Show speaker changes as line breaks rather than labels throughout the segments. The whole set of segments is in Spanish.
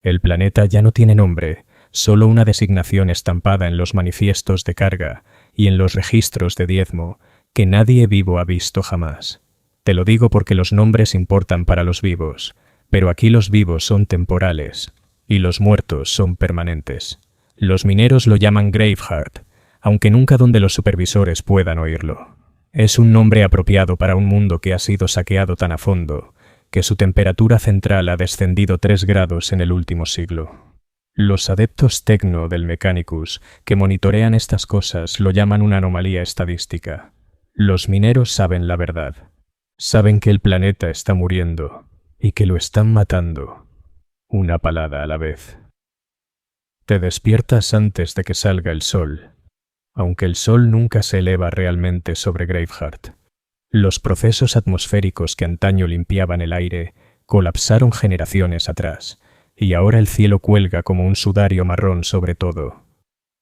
El planeta ya no tiene nombre, solo una designación estampada en los manifiestos de carga y en los registros de diezmo que nadie vivo ha visto jamás. Te lo digo porque los nombres importan para los vivos, pero aquí los vivos son temporales y los muertos son permanentes. Los mineros lo llaman Graveheart, aunque nunca donde los supervisores puedan oírlo. Es un nombre apropiado para un mundo que ha sido saqueado tan a fondo que su temperatura central ha descendido 3 grados en el último siglo. Los adeptos tecno del Mechanicus que monitorean estas cosas lo llaman una anomalía estadística. Los mineros saben la verdad. Saben que el planeta está muriendo y que lo están matando, una palada a la vez. Te despiertas antes de que salga el sol, aunque el sol nunca se eleva realmente sobre Graveheart. Los procesos atmosféricos que antaño limpiaban el aire colapsaron generaciones atrás, y ahora el cielo cuelga como un sudario marrón sobre todo.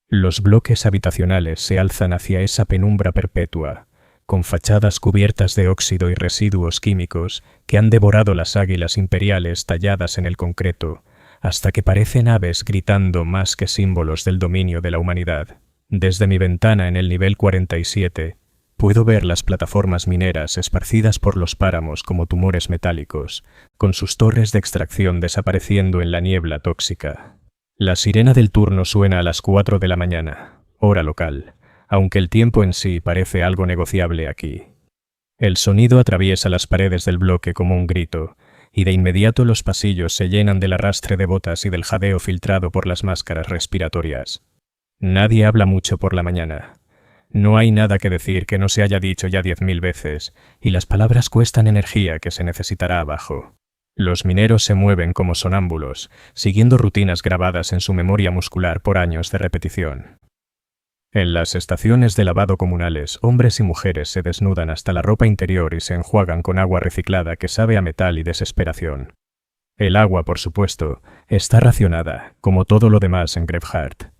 Los bloques habitacionales se alzan hacia esa penumbra perpetua, con fachadas cubiertas de óxido y residuos químicos que han devorado las águilas imperiales talladas en el concreto, hasta que parecen aves gritando más que símbolos del dominio de la humanidad. Desde mi ventana en el nivel 47, puedo ver las plataformas mineras esparcidas por los páramos como tumores metálicos, con sus torres de extracción desapareciendo en la niebla tóxica. La sirena del turno suena a las 4 de la mañana, hora local, aunque el tiempo en sí parece algo negociable aquí. El sonido atraviesa las paredes del bloque como un grito, y de inmediato los pasillos se llenan del arrastre de botas y del jadeo filtrado por las máscaras respiratorias. Nadie habla mucho por la mañana. No hay nada que decir que no se haya dicho ya 10.000 veces, y las palabras cuestan energía que se necesitará abajo. Los mineros se mueven como sonámbulos, siguiendo rutinas grabadas en su memoria muscular por años de repetición. En las estaciones de lavado comunales, hombres y mujeres se desnudan hasta la ropa interior y se enjuagan con agua reciclada que sabe a metal y desesperación. El agua, por supuesto, está racionada, como todo lo demás en Graveheart.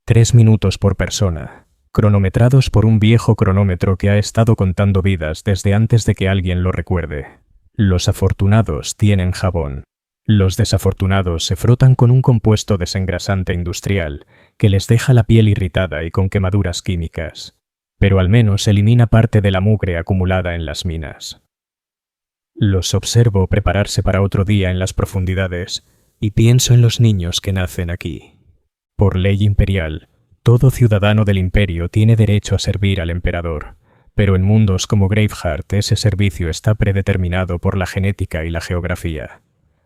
3 minutos por persona, cronometrados por un viejo cronómetro que ha estado contando vidas desde antes de que alguien lo recuerde. Los afortunados tienen jabón. Los desafortunados se frotan con un compuesto desengrasante industrial que les deja la piel irritada y con quemaduras químicas, pero al menos elimina parte de la mugre acumulada en las minas. Los observo prepararse para otro día en las profundidades y pienso en los niños que nacen aquí. Por ley imperial, todo ciudadano del imperio tiene derecho a servir al emperador, pero en mundos como Graveheart ese servicio está predeterminado por la genética y la geografía.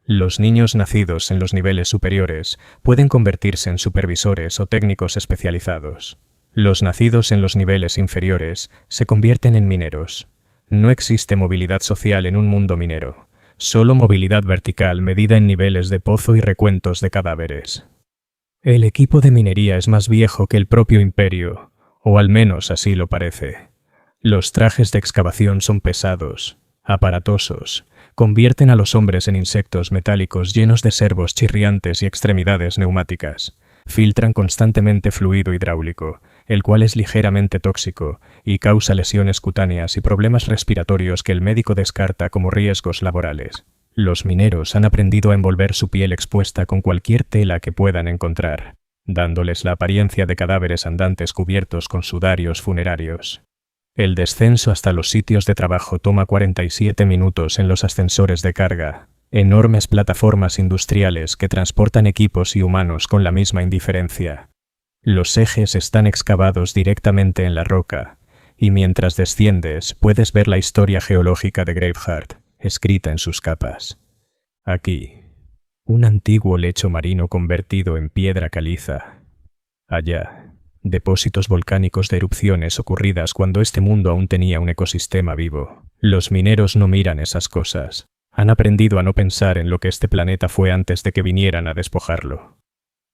Los niños nacidos en los niveles superiores pueden convertirse en supervisores o técnicos especializados. Los nacidos en los niveles inferiores se convierten en mineros. No existe movilidad social en un mundo minero, solo movilidad vertical medida en niveles de pozo y recuentos de cadáveres. El equipo de minería es más viejo que el propio imperio, o al menos así lo parece. Los trajes de excavación son pesados, aparatosos, convierten a los hombres en insectos metálicos llenos de servos chirriantes y extremidades neumáticas. Filtran constantemente fluido hidráulico, el cual es ligeramente tóxico y causa lesiones cutáneas y problemas respiratorios que el médico descarta como riesgos laborales. Los mineros han aprendido a envolver su piel expuesta con cualquier tela que puedan encontrar, dándoles la apariencia de cadáveres andantes cubiertos con sudarios funerarios. El descenso hasta los sitios de trabajo toma 47 minutos en los ascensores de carga, enormes plataformas industriales que transportan equipos y humanos con la misma indiferencia. Los ejes están excavados directamente en la roca, y mientras desciendes puedes ver la historia geológica de Graveheart, escrita en sus capas. Aquí, un antiguo lecho marino convertido en piedra caliza. Allá, depósitos volcánicos de erupciones ocurridas cuando este mundo aún tenía un ecosistema vivo. Los mineros no miran esas cosas. Han aprendido a no pensar en lo que este planeta fue antes de que vinieran a despojarlo.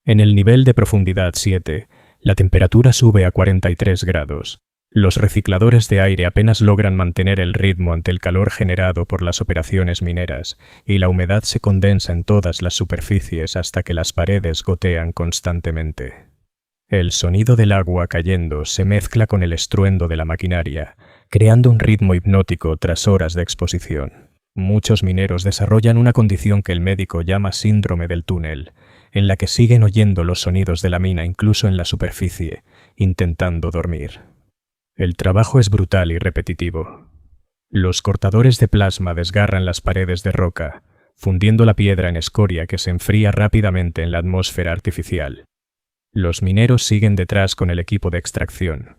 En el nivel de profundidad 7, la temperatura sube a 43 grados. Los recicladores de aire apenas logran mantener el ritmo ante el calor generado por las operaciones mineras, y la humedad se condensa en todas las superficies hasta que las paredes gotean constantemente. El sonido del agua cayendo se mezcla con el estruendo de la maquinaria, creando un ritmo hipnótico tras horas de exposición. Muchos mineros desarrollan una condición que el médico llama síndrome del túnel, en la que siguen oyendo los sonidos de la mina incluso en la superficie, intentando dormir. El trabajo es brutal y repetitivo. Los cortadores de plasma desgarran las paredes de roca, fundiendo la piedra en escoria que se enfría rápidamente en la atmósfera artificial. Los mineros siguen detrás con el equipo de extracción,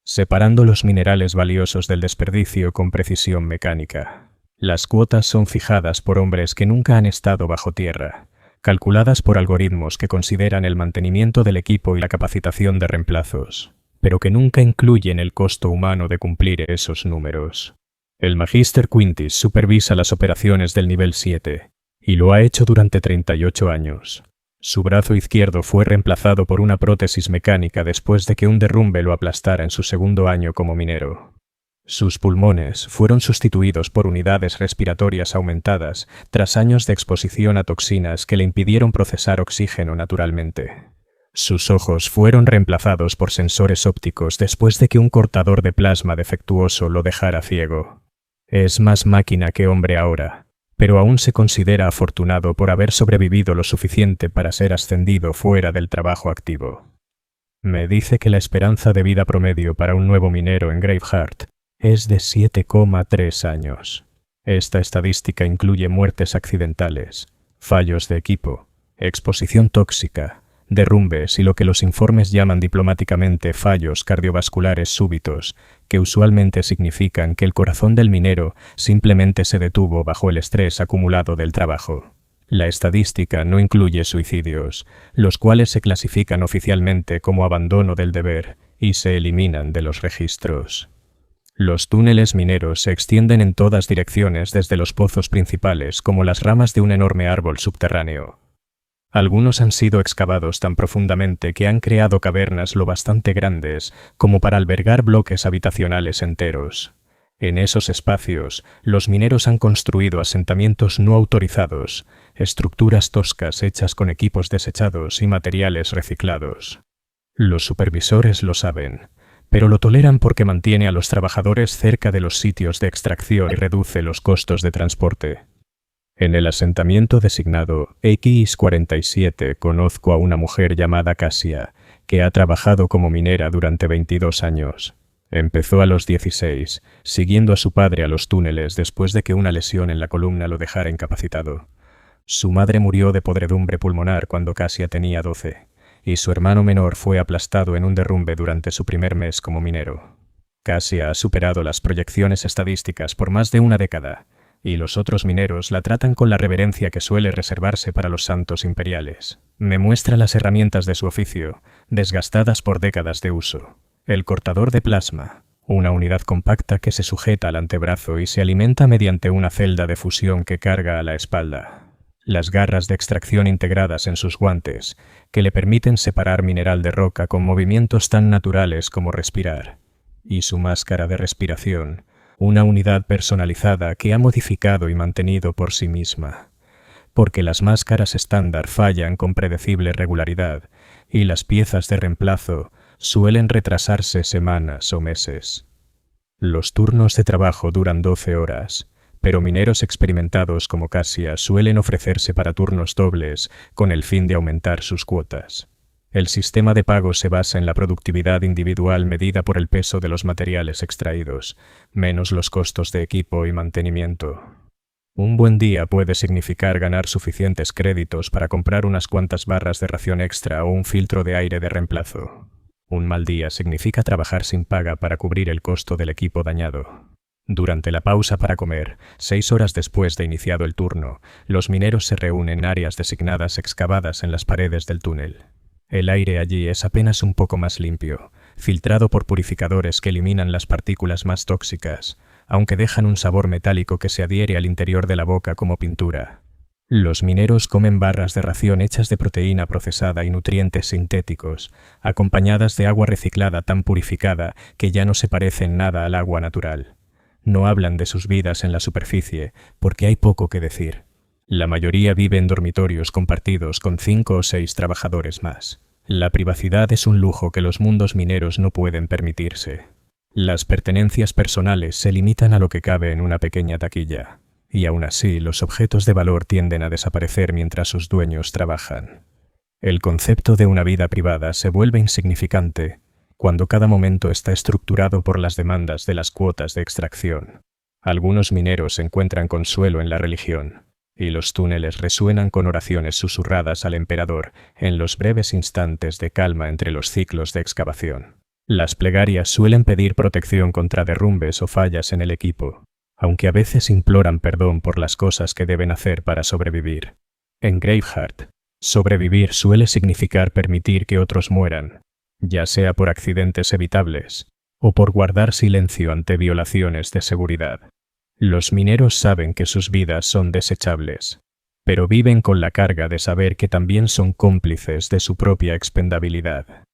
separando los minerales valiosos del desperdicio con precisión mecánica. Las cuotas son fijadas por hombres que nunca han estado bajo tierra, calculadas por algoritmos que consideran el mantenimiento del equipo y la capacitación de reemplazos, pero que nunca incluyen el costo humano de cumplir esos números. El Magister Quintis supervisa las operaciones del nivel 7, y lo ha hecho durante 38 años. Su brazo izquierdo fue reemplazado por una prótesis mecánica después de que un derrumbe lo aplastara en su segundo año como minero. Sus pulmones fueron sustituidos por unidades respiratorias aumentadas tras años de exposición a toxinas que le impidieron procesar oxígeno naturalmente. Sus ojos fueron reemplazados por sensores ópticos después de que un cortador de plasma defectuoso lo dejara ciego. Es más máquina que hombre ahora, pero aún se considera afortunado por haber sobrevivido lo suficiente para ser ascendido fuera del trabajo activo. Me dice que la esperanza de vida promedio para un nuevo minero en Graveheart es de 7,3 años. Esta estadística incluye muertes accidentales, fallos de equipo, exposición tóxica, derrumbes y lo que los informes llaman diplomáticamente fallos cardiovasculares súbitos, que usualmente significan que el corazón del minero simplemente se detuvo bajo el estrés acumulado del trabajo. La estadística no incluye suicidios, los cuales se clasifican oficialmente como abandono del deber y se eliminan de los registros. Los túneles mineros se extienden en todas direcciones desde los pozos principales como las ramas de un enorme árbol subterráneo. Algunos han sido excavados tan profundamente que han creado cavernas lo bastante grandes como para albergar bloques habitacionales enteros. En esos espacios, los mineros han construido asentamientos no autorizados, estructuras toscas hechas con equipos desechados y materiales reciclados. Los supervisores lo saben, pero lo toleran porque mantiene a los trabajadores cerca de los sitios de extracción y reduce los costos de transporte. En el asentamiento designado X47 conozco a una mujer llamada Cassia, que ha trabajado como minera durante 22 años. Empezó a los 16, siguiendo a su padre a los túneles después de que una lesión en la columna lo dejara incapacitado. Su madre murió de podredumbre pulmonar cuando Cassia tenía 12, y su hermano menor fue aplastado en un derrumbe durante su primer mes como minero. Cassia ha superado las proyecciones estadísticas por más de una década, y los otros mineros la tratan con la reverencia que suele reservarse para los santos imperiales. Me muestra las herramientas de su oficio, desgastadas por décadas de uso. El cortador de plasma, una unidad compacta que se sujeta al antebrazo y se alimenta mediante una celda de fusión que carga a la espalda. Las garras de extracción integradas en sus guantes, que le permiten separar mineral de roca con movimientos tan naturales como respirar. Y su máscara de respiración, una unidad personalizada que ha modificado y mantenido por sí misma. Porque las máscaras estándar fallan con predecible regularidad y las piezas de reemplazo suelen retrasarse semanas o meses. Los turnos de trabajo duran 12 horas, pero mineros experimentados como Cassia suelen ofrecerse para turnos dobles con el fin de aumentar sus cuotas. El sistema de pago se basa en la productividad individual medida por el peso de los materiales extraídos, menos los costos de equipo y mantenimiento. Un buen día puede significar ganar suficientes créditos para comprar unas cuantas barras de ración extra o un filtro de aire de reemplazo. Un mal día significa trabajar sin paga para cubrir el costo del equipo dañado. Durante la pausa para comer, 6 horas después de iniciado el turno, los mineros se reúnen en áreas designadas excavadas en las paredes del túnel. El aire allí es apenas un poco más limpio, filtrado por purificadores que eliminan las partículas más tóxicas, aunque dejan un sabor metálico que se adhiere al interior de la boca como pintura. Los mineros comen barras de ración hechas de proteína procesada y nutrientes sintéticos, acompañadas de agua reciclada tan purificada que ya no se parece en nada al agua natural. No hablan de sus vidas en la superficie, porque hay poco que decir. La mayoría vive en dormitorios compartidos con 5 o 6 trabajadores más. La privacidad es un lujo que los mundos mineros no pueden permitirse. Las pertenencias personales se limitan a lo que cabe en una pequeña taquilla, y aún así los objetos de valor tienden a desaparecer mientras sus dueños trabajan. El concepto de una vida privada se vuelve insignificante cuando cada momento está estructurado por las demandas de las cuotas de extracción. Algunos mineros encuentran consuelo en la religión, y los túneles resuenan con oraciones susurradas al emperador en los breves instantes de calma entre los ciclos de excavación. Las plegarias suelen pedir protección contra derrumbes o fallas en el equipo, aunque a veces imploran perdón por las cosas que deben hacer para sobrevivir. En Graveheart, sobrevivir suele significar permitir que otros mueran, ya sea por accidentes evitables o por guardar silencio ante violaciones de seguridad. Los mineros saben que sus vidas son desechables, pero viven con la carga de saber que también son cómplices de su propia expendabilidad.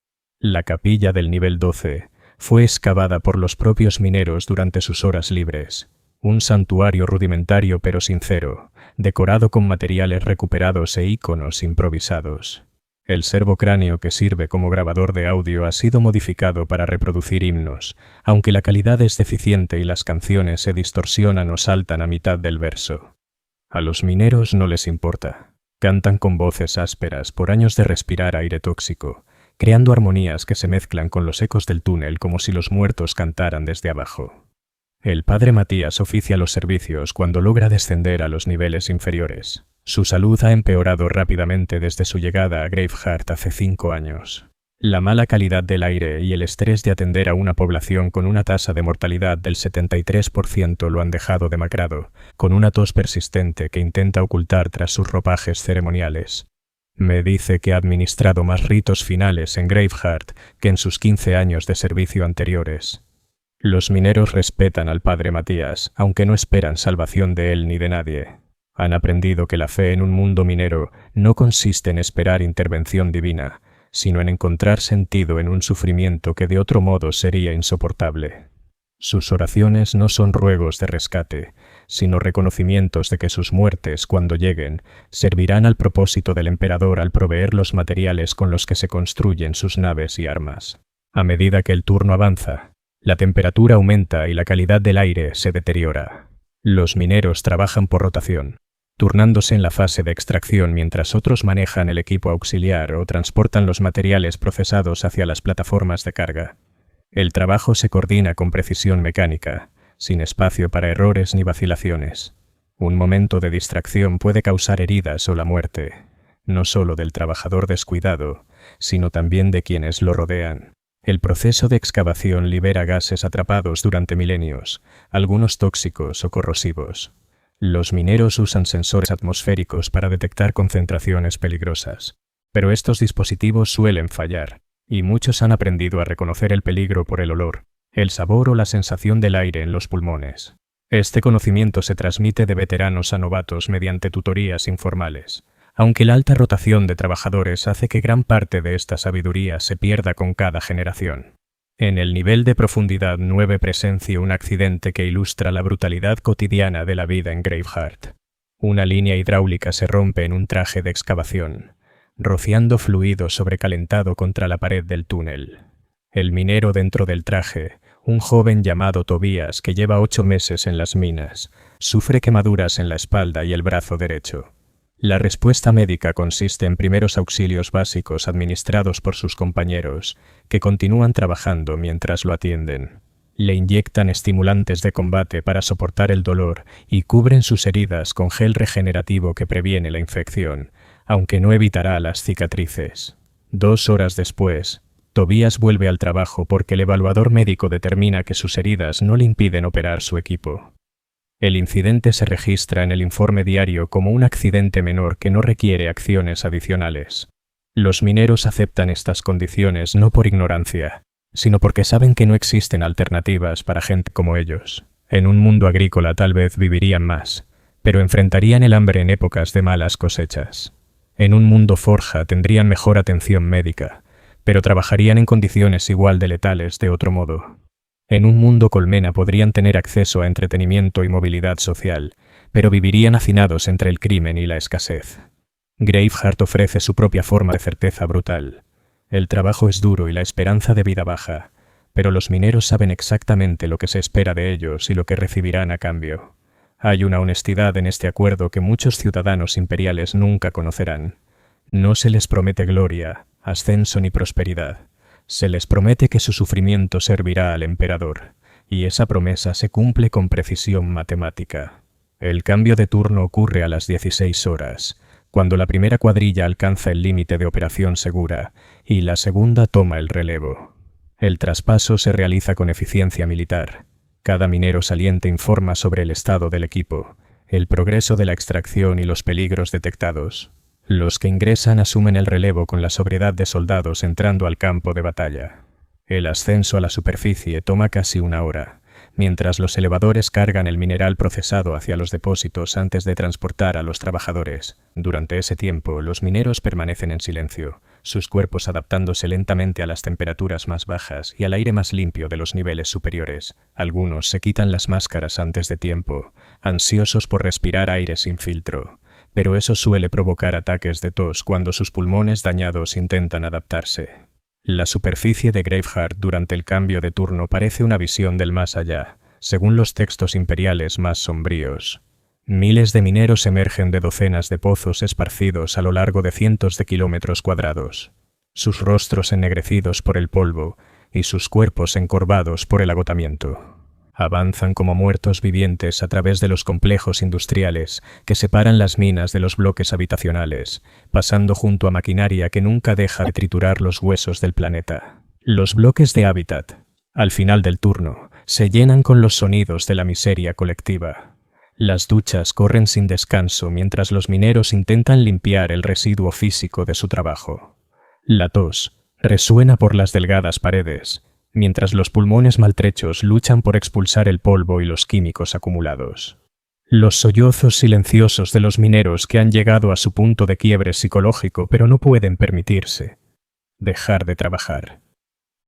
La capilla del nivel 12 fue excavada por los propios mineros durante sus horas libres, un santuario rudimentario pero sincero, decorado con materiales recuperados e íconos improvisados. El servocráneo que sirve como grabador de audio ha sido modificado para reproducir himnos, aunque la calidad es deficiente y las canciones se distorsionan o saltan a mitad del verso. A los mineros no les importa. Cantan con voces ásperas por años de respirar aire tóxico, creando armonías que se mezclan con los ecos del túnel como si los muertos cantaran desde abajo. El padre Matías oficia los servicios cuando logra descender a los niveles inferiores. Su salud ha empeorado rápidamente desde su llegada a Graveheart hace 5 años. La mala calidad del aire y el estrés de atender a una población con una tasa de mortalidad del 73% lo han dejado demacrado, con una tos persistente que intenta ocultar tras sus ropajes ceremoniales. Me dice que ha administrado más ritos finales en Graveheart que en sus 15 años de servicio anteriores. Los mineros respetan al padre Matías, aunque no esperan salvación de él ni de nadie. Han aprendido que la fe en un mundo minero no consiste en esperar intervención divina, sino en encontrar sentido en un sufrimiento que de otro modo sería insoportable. Sus oraciones no son ruegos de rescate, sino reconocimientos de que sus muertes, cuando lleguen, servirán al propósito del emperador al proveer los materiales con los que se construyen sus naves y armas. A medida que el turno avanza, la temperatura aumenta y la calidad del aire se deteriora. Los mineros trabajan por rotación, turnándose en la fase de extracción mientras otros manejan el equipo auxiliar o transportan los materiales procesados hacia las plataformas de carga. El trabajo se coordina con precisión mecánica, sin espacio para errores ni vacilaciones. Un momento de distracción puede causar heridas o la muerte, no solo del trabajador descuidado, sino también de quienes lo rodean. El proceso de excavación libera gases atrapados durante milenios, algunos tóxicos o corrosivos. Los mineros usan sensores atmosféricos para detectar concentraciones peligrosas, pero estos dispositivos suelen fallar, y muchos han aprendido a reconocer el peligro por el olor, el sabor o la sensación del aire en los pulmones. Este conocimiento se transmite de veteranos a novatos mediante tutorías informales, aunque la alta rotación de trabajadores hace que gran parte de esta sabiduría se pierda con cada generación. En el nivel de profundidad 9 presencia un accidente que ilustra la brutalidad cotidiana de la vida en Graveheart. Una línea hidráulica se rompe en un traje de excavación, rociando fluido sobrecalentado contra la pared del túnel. El minero dentro del traje, un joven llamado Tobías que lleva 8 meses en las minas, sufre quemaduras en la espalda y el brazo derecho. La respuesta médica consiste en primeros auxilios básicos administrados por sus compañeros, que continúan trabajando mientras lo atienden. Le inyectan estimulantes de combate para soportar el dolor y cubren sus heridas con gel regenerativo que previene la infección, aunque no evitará las cicatrices. 2 horas después, Tobías vuelve al trabajo porque el evaluador médico determina que sus heridas no le impiden operar su equipo. El incidente se registra en el informe diario como un accidente menor que no requiere acciones adicionales. Los mineros aceptan estas condiciones no por ignorancia, sino porque saben que no existen alternativas para gente como ellos. En un mundo agrícola tal vez vivirían más, pero enfrentarían el hambre en épocas de malas cosechas. En un mundo forja tendrían mejor atención médica, pero trabajarían en condiciones igual de letales de otro modo. En un mundo colmena podrían tener acceso a entretenimiento y movilidad social, pero vivirían hacinados entre el crimen y la escasez. Graveheart ofrece su propia forma de certeza brutal. El trabajo es duro y la esperanza de vida baja, pero los mineros saben exactamente lo que se espera de ellos y lo que recibirán a cambio. Hay una honestidad en este acuerdo que muchos ciudadanos imperiales nunca conocerán. No se les promete gloria, ascenso ni prosperidad. Se les promete que su sufrimiento servirá al emperador, y esa promesa se cumple con precisión matemática. El cambio de turno ocurre a las 16 horas, cuando la primera cuadrilla alcanza el límite de operación segura y la segunda toma el relevo. El traspaso se realiza con eficiencia militar. Cada minero saliente informa sobre el estado del equipo, el progreso de la extracción y los peligros detectados. Los que ingresan asumen el relevo con la sobriedad de soldados entrando al campo de batalla. El ascenso a la superficie toma casi una hora, mientras los elevadores cargan el mineral procesado hacia los depósitos antes de transportar a los trabajadores. Durante ese tiempo, los mineros permanecen en silencio, sus cuerpos adaptándose lentamente a las temperaturas más bajas y al aire más limpio de los niveles superiores. Algunos se quitan las máscaras antes de tiempo, ansiosos por respirar aire sin filtro, pero eso suele provocar ataques de tos cuando sus pulmones dañados intentan adaptarse. La superficie de Graveheart durante el cambio de turno parece una visión del más allá, según los textos imperiales más sombríos. Miles de mineros emergen de docenas de pozos esparcidos a lo largo de cientos de kilómetros cuadrados, sus rostros ennegrecidos por el polvo y sus cuerpos encorvados por el agotamiento. Avanzan como muertos vivientes a través de los complejos industriales que separan las minas de los bloques habitacionales, pasando junto a maquinaria que nunca deja de triturar los huesos del planeta. Los bloques de hábitat, al final del turno, se llenan con los sonidos de la miseria colectiva. Las duchas corren sin descanso mientras los mineros intentan limpiar el residuo físico de su trabajo. La tos resuena por las delgadas paredes, mientras los pulmones maltrechos luchan por expulsar el polvo y los químicos acumulados. Los sollozos silenciosos de los mineros que han llegado a su punto de quiebre psicológico pero no pueden permitirse dejar de trabajar.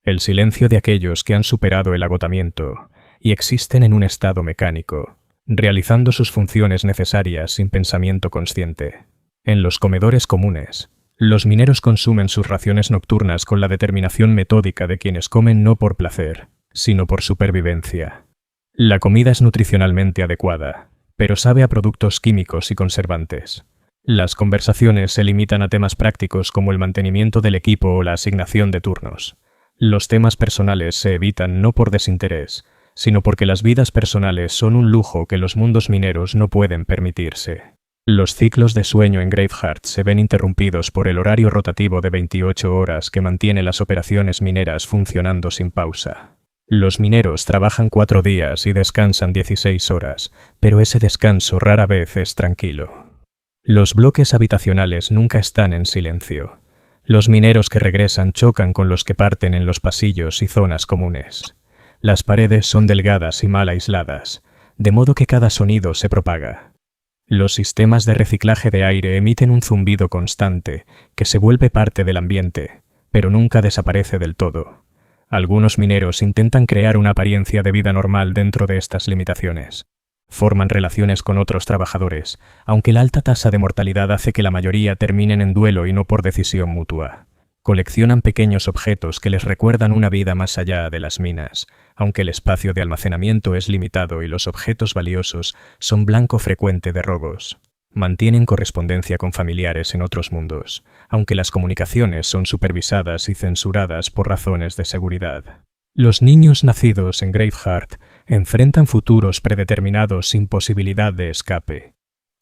El silencio de aquellos que han superado el agotamiento y existen en un estado mecánico, realizando sus funciones necesarias sin pensamiento consciente. En los comedores comunes, los mineros consumen sus raciones nocturnas con la determinación metódica de quienes comen no por placer, sino por supervivencia. La comida es nutricionalmente adecuada, pero sabe a productos químicos y conservantes. Las conversaciones se limitan a temas prácticos como el mantenimiento del equipo o la asignación de turnos. Los temas personales se evitan no por desinterés, sino porque las vidas personales son un lujo que los mundos mineros no pueden permitirse. Los ciclos de sueño en Graveheart se ven interrumpidos por el horario rotativo de 28 horas que mantiene las operaciones mineras funcionando sin pausa. Los mineros trabajan 4 días y descansan 16 horas, pero ese descanso rara vez es tranquilo. Los bloques habitacionales nunca están en silencio. Los mineros que regresan chocan con los que parten en los pasillos y zonas comunes. Las paredes son delgadas y mal aisladas, de modo que cada sonido se propaga. Los sistemas de reciclaje de aire emiten un zumbido constante que se vuelve parte del ambiente, pero nunca desaparece del todo. Algunos mineros intentan crear una apariencia de vida normal dentro de estas limitaciones. Forman relaciones con otros trabajadores, aunque la alta tasa de mortalidad hace que la mayoría terminen en duelo y no por decisión mutua. Coleccionan pequeños objetos que les recuerdan una vida más allá de las minas, aunque el espacio de almacenamiento es limitado y los objetos valiosos son blanco frecuente de robos. Mantienen correspondencia con familiares en otros mundos, aunque las comunicaciones son supervisadas y censuradas por razones de seguridad. Los niños nacidos en Graveheart enfrentan futuros predeterminados sin posibilidad de escape.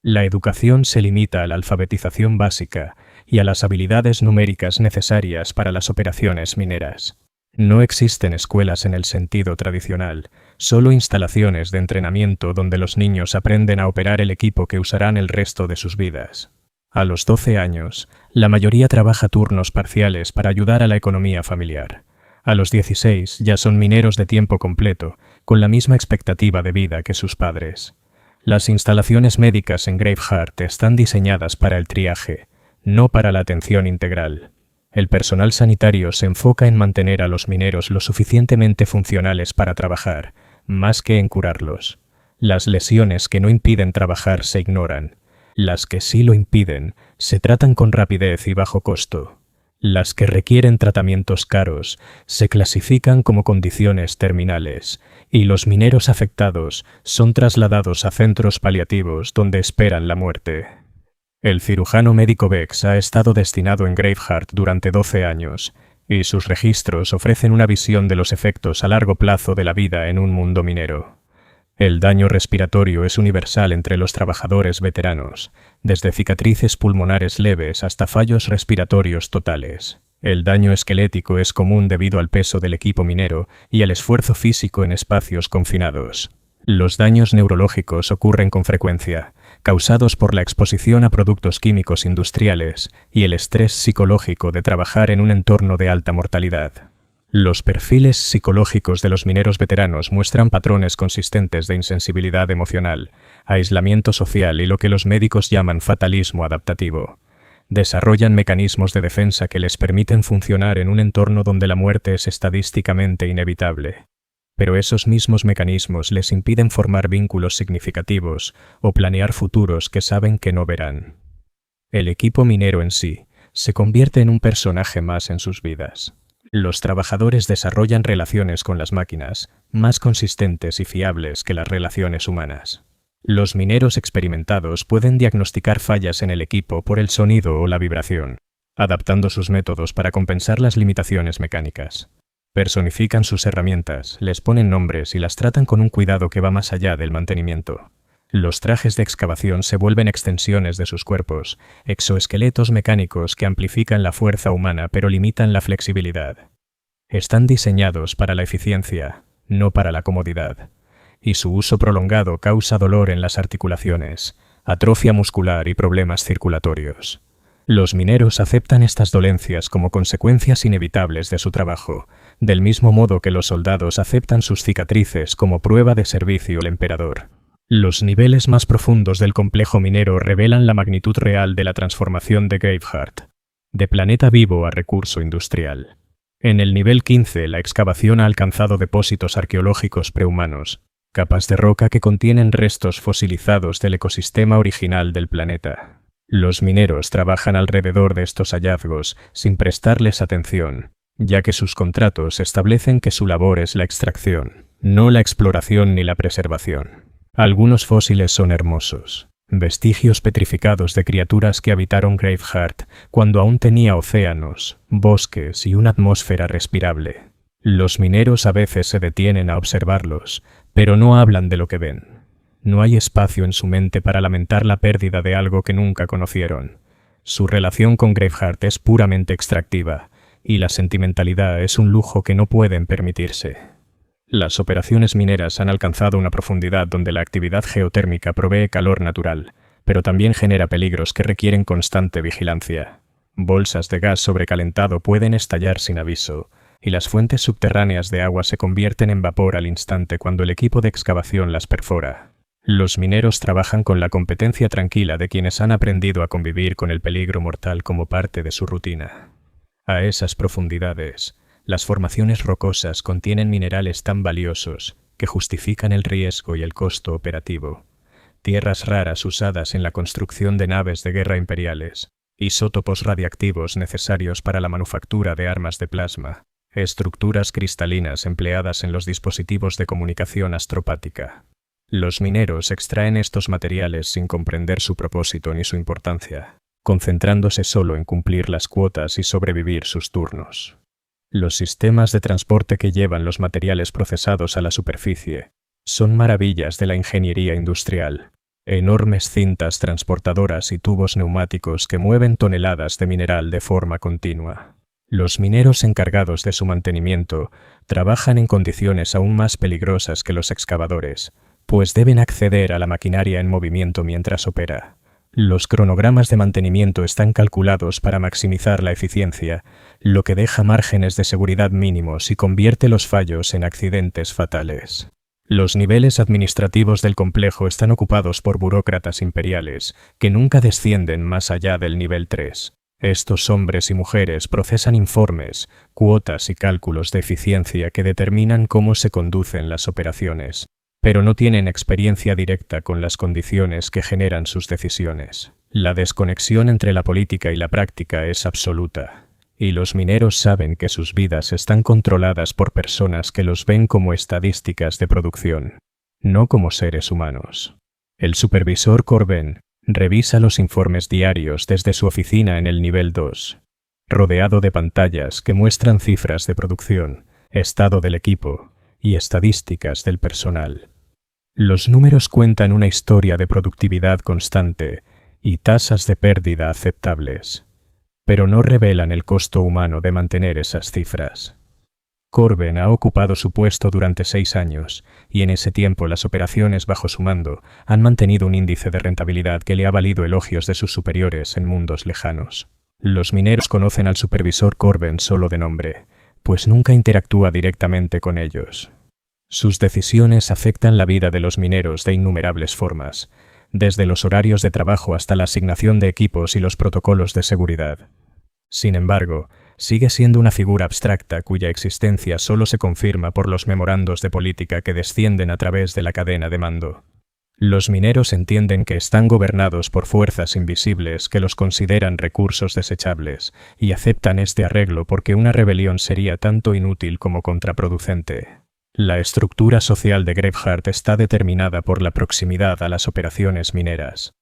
La educación se limita a la alfabetización básica y a las habilidades numéricas necesarias para las operaciones mineras. No existen escuelas en el sentido tradicional, solo instalaciones de entrenamiento donde los niños aprenden a operar el equipo que usarán el resto de sus vidas. A los 12 años, la mayoría trabaja turnos parciales para ayudar a la economía familiar. A los 16 ya son mineros de tiempo completo, con la misma expectativa de vida que sus padres. Las instalaciones médicas en Graveheart están diseñadas para el triaje, no para la atención integral. El personal sanitario se enfoca en mantener a los mineros lo suficientemente funcionales para trabajar, más que en curarlos. Las lesiones que no impiden trabajar se ignoran. Las que sí lo impiden se tratan con rapidez y bajo costo. Las que requieren tratamientos caros se clasifican como condiciones terminales, y los mineros afectados son trasladados a centros paliativos donde esperan la muerte. El cirujano médico Bex ha estado destinado en Graveheart durante 12 años, y sus registros ofrecen una visión de los efectos a largo plazo de la vida en un mundo minero. El daño respiratorio es universal entre los trabajadores veteranos, desde cicatrices pulmonares leves hasta fallos respiratorios totales. El daño esquelético es común debido al peso del equipo minero y al esfuerzo físico en espacios confinados. Los daños neurológicos ocurren con frecuencia, causados por la exposición a productos químicos industriales y el estrés psicológico de trabajar en un entorno de alta mortalidad. Los perfiles psicológicos de los mineros veteranos muestran patrones consistentes de insensibilidad emocional, aislamiento social y lo que los médicos llaman fatalismo adaptativo. Desarrollan mecanismos de defensa que les permiten funcionar en un entorno donde la muerte es estadísticamente inevitable. Pero esos mismos mecanismos les impiden formar vínculos significativos o planear futuros que saben que no verán. El equipo minero en sí se convierte en un personaje más en sus vidas. Los trabajadores desarrollan relaciones con las máquinas más consistentes y fiables que las relaciones humanas. Los mineros experimentados pueden diagnosticar fallas en el equipo por el sonido o la vibración, adaptando sus métodos para compensar las limitaciones mecánicas. Personifican sus herramientas, les ponen nombres y las tratan con un cuidado que va más allá del mantenimiento. Los trajes de excavación se vuelven extensiones de sus cuerpos, exoesqueletos mecánicos que amplifican la fuerza humana pero limitan la flexibilidad. Están diseñados para la eficiencia, no para la comodidad, y su uso prolongado causa dolor en las articulaciones, atrofia muscular y problemas circulatorios. Los mineros aceptan estas dolencias como consecuencias inevitables de su trabajo, del mismo modo que los soldados aceptan sus cicatrices como prueba de servicio al emperador. Los niveles más profundos del complejo minero revelan la magnitud real de la transformación de Graveheart, de planeta vivo a recurso industrial. En el nivel 15, la excavación ha alcanzado depósitos arqueológicos prehumanos, capas de roca que contienen restos fosilizados del ecosistema original del planeta. Los mineros trabajan alrededor de estos hallazgos sin prestarles atención, ya que sus contratos establecen que su labor es la extracción, no la exploración ni la preservación. Algunos fósiles son hermosos, vestigios petrificados de criaturas que habitaron Graveheart cuando aún tenía océanos, bosques y una atmósfera respirable. Los mineros a veces se detienen a observarlos, pero no hablan de lo que ven. No hay espacio en su mente para lamentar la pérdida de algo que nunca conocieron. Su relación con Graveheart es puramente extractiva, y la sentimentalidad es un lujo que no pueden permitirse. Las operaciones mineras han alcanzado una profundidad donde la actividad geotérmica provee calor natural, pero también genera peligros que requieren constante vigilancia. Bolsas de gas sobrecalentado pueden estallar sin aviso, y las fuentes subterráneas de agua se convierten en vapor al instante cuando el equipo de excavación las perfora. Los mineros trabajan con la competencia tranquila de quienes han aprendido a convivir con el peligro mortal como parte de su rutina. A esas profundidades, las formaciones rocosas contienen minerales tan valiosos que justifican el riesgo y el costo operativo. Tierras raras usadas en la construcción de naves de guerra imperiales, isótopos radiactivos necesarios para la manufactura de armas de plasma, estructuras cristalinas empleadas en los dispositivos de comunicación astropática. Los mineros extraen estos materiales sin comprender su propósito ni su importancia, concentrándose solo en cumplir las cuotas y sobrevivir sus turnos. Los sistemas de transporte que llevan los materiales procesados a la superficie son maravillas de la ingeniería industrial, enormes cintas transportadoras y tubos neumáticos que mueven toneladas de mineral de forma continua. Los mineros encargados de su mantenimiento trabajan en condiciones aún más peligrosas que los excavadores, pues deben acceder a la maquinaria en movimiento mientras opera. Los cronogramas de mantenimiento están calculados para maximizar la eficiencia, lo que deja márgenes de seguridad mínimos y convierte los fallos en accidentes fatales. Los niveles administrativos del complejo están ocupados por burócratas imperiales, que nunca descienden más allá del nivel 3. Estos hombres y mujeres procesan informes, cuotas y cálculos de eficiencia que determinan cómo se conducen las operaciones, pero no tienen experiencia directa con las condiciones que generan sus decisiones. La desconexión entre la política y la práctica es absoluta, y los mineros saben que sus vidas están controladas por personas que los ven como estadísticas de producción, no como seres humanos. El supervisor Corben, Revisa los informes diarios desde su oficina en el nivel 2, rodeado de pantallas que muestran cifras de producción, estado del equipo y estadísticas del personal. Los números cuentan una historia de productividad constante y tasas de pérdida aceptables, pero no revelan el costo humano de mantener esas cifras. Corben ha ocupado su puesto durante 6 años, y en ese tiempo las operaciones bajo su mando han mantenido un índice de rentabilidad que le ha valido elogios de sus superiores en mundos lejanos. Los mineros conocen al supervisor Corben solo de nombre, pues nunca interactúa directamente con ellos. Sus decisiones afectan la vida de los mineros de innumerables formas, desde los horarios de trabajo hasta la asignación de equipos y los protocolos de seguridad. Sin embargo, sigue siendo una figura abstracta cuya existencia solo se confirma por los memorandos de política que descienden a través de la cadena de mando. Los mineros entienden que están gobernados por fuerzas invisibles que los consideran recursos desechables y aceptan este arreglo porque una rebelión sería tanto inútil como contraproducente. La estructura social de Graveheart está determinada por la proximidad a las operaciones mineras.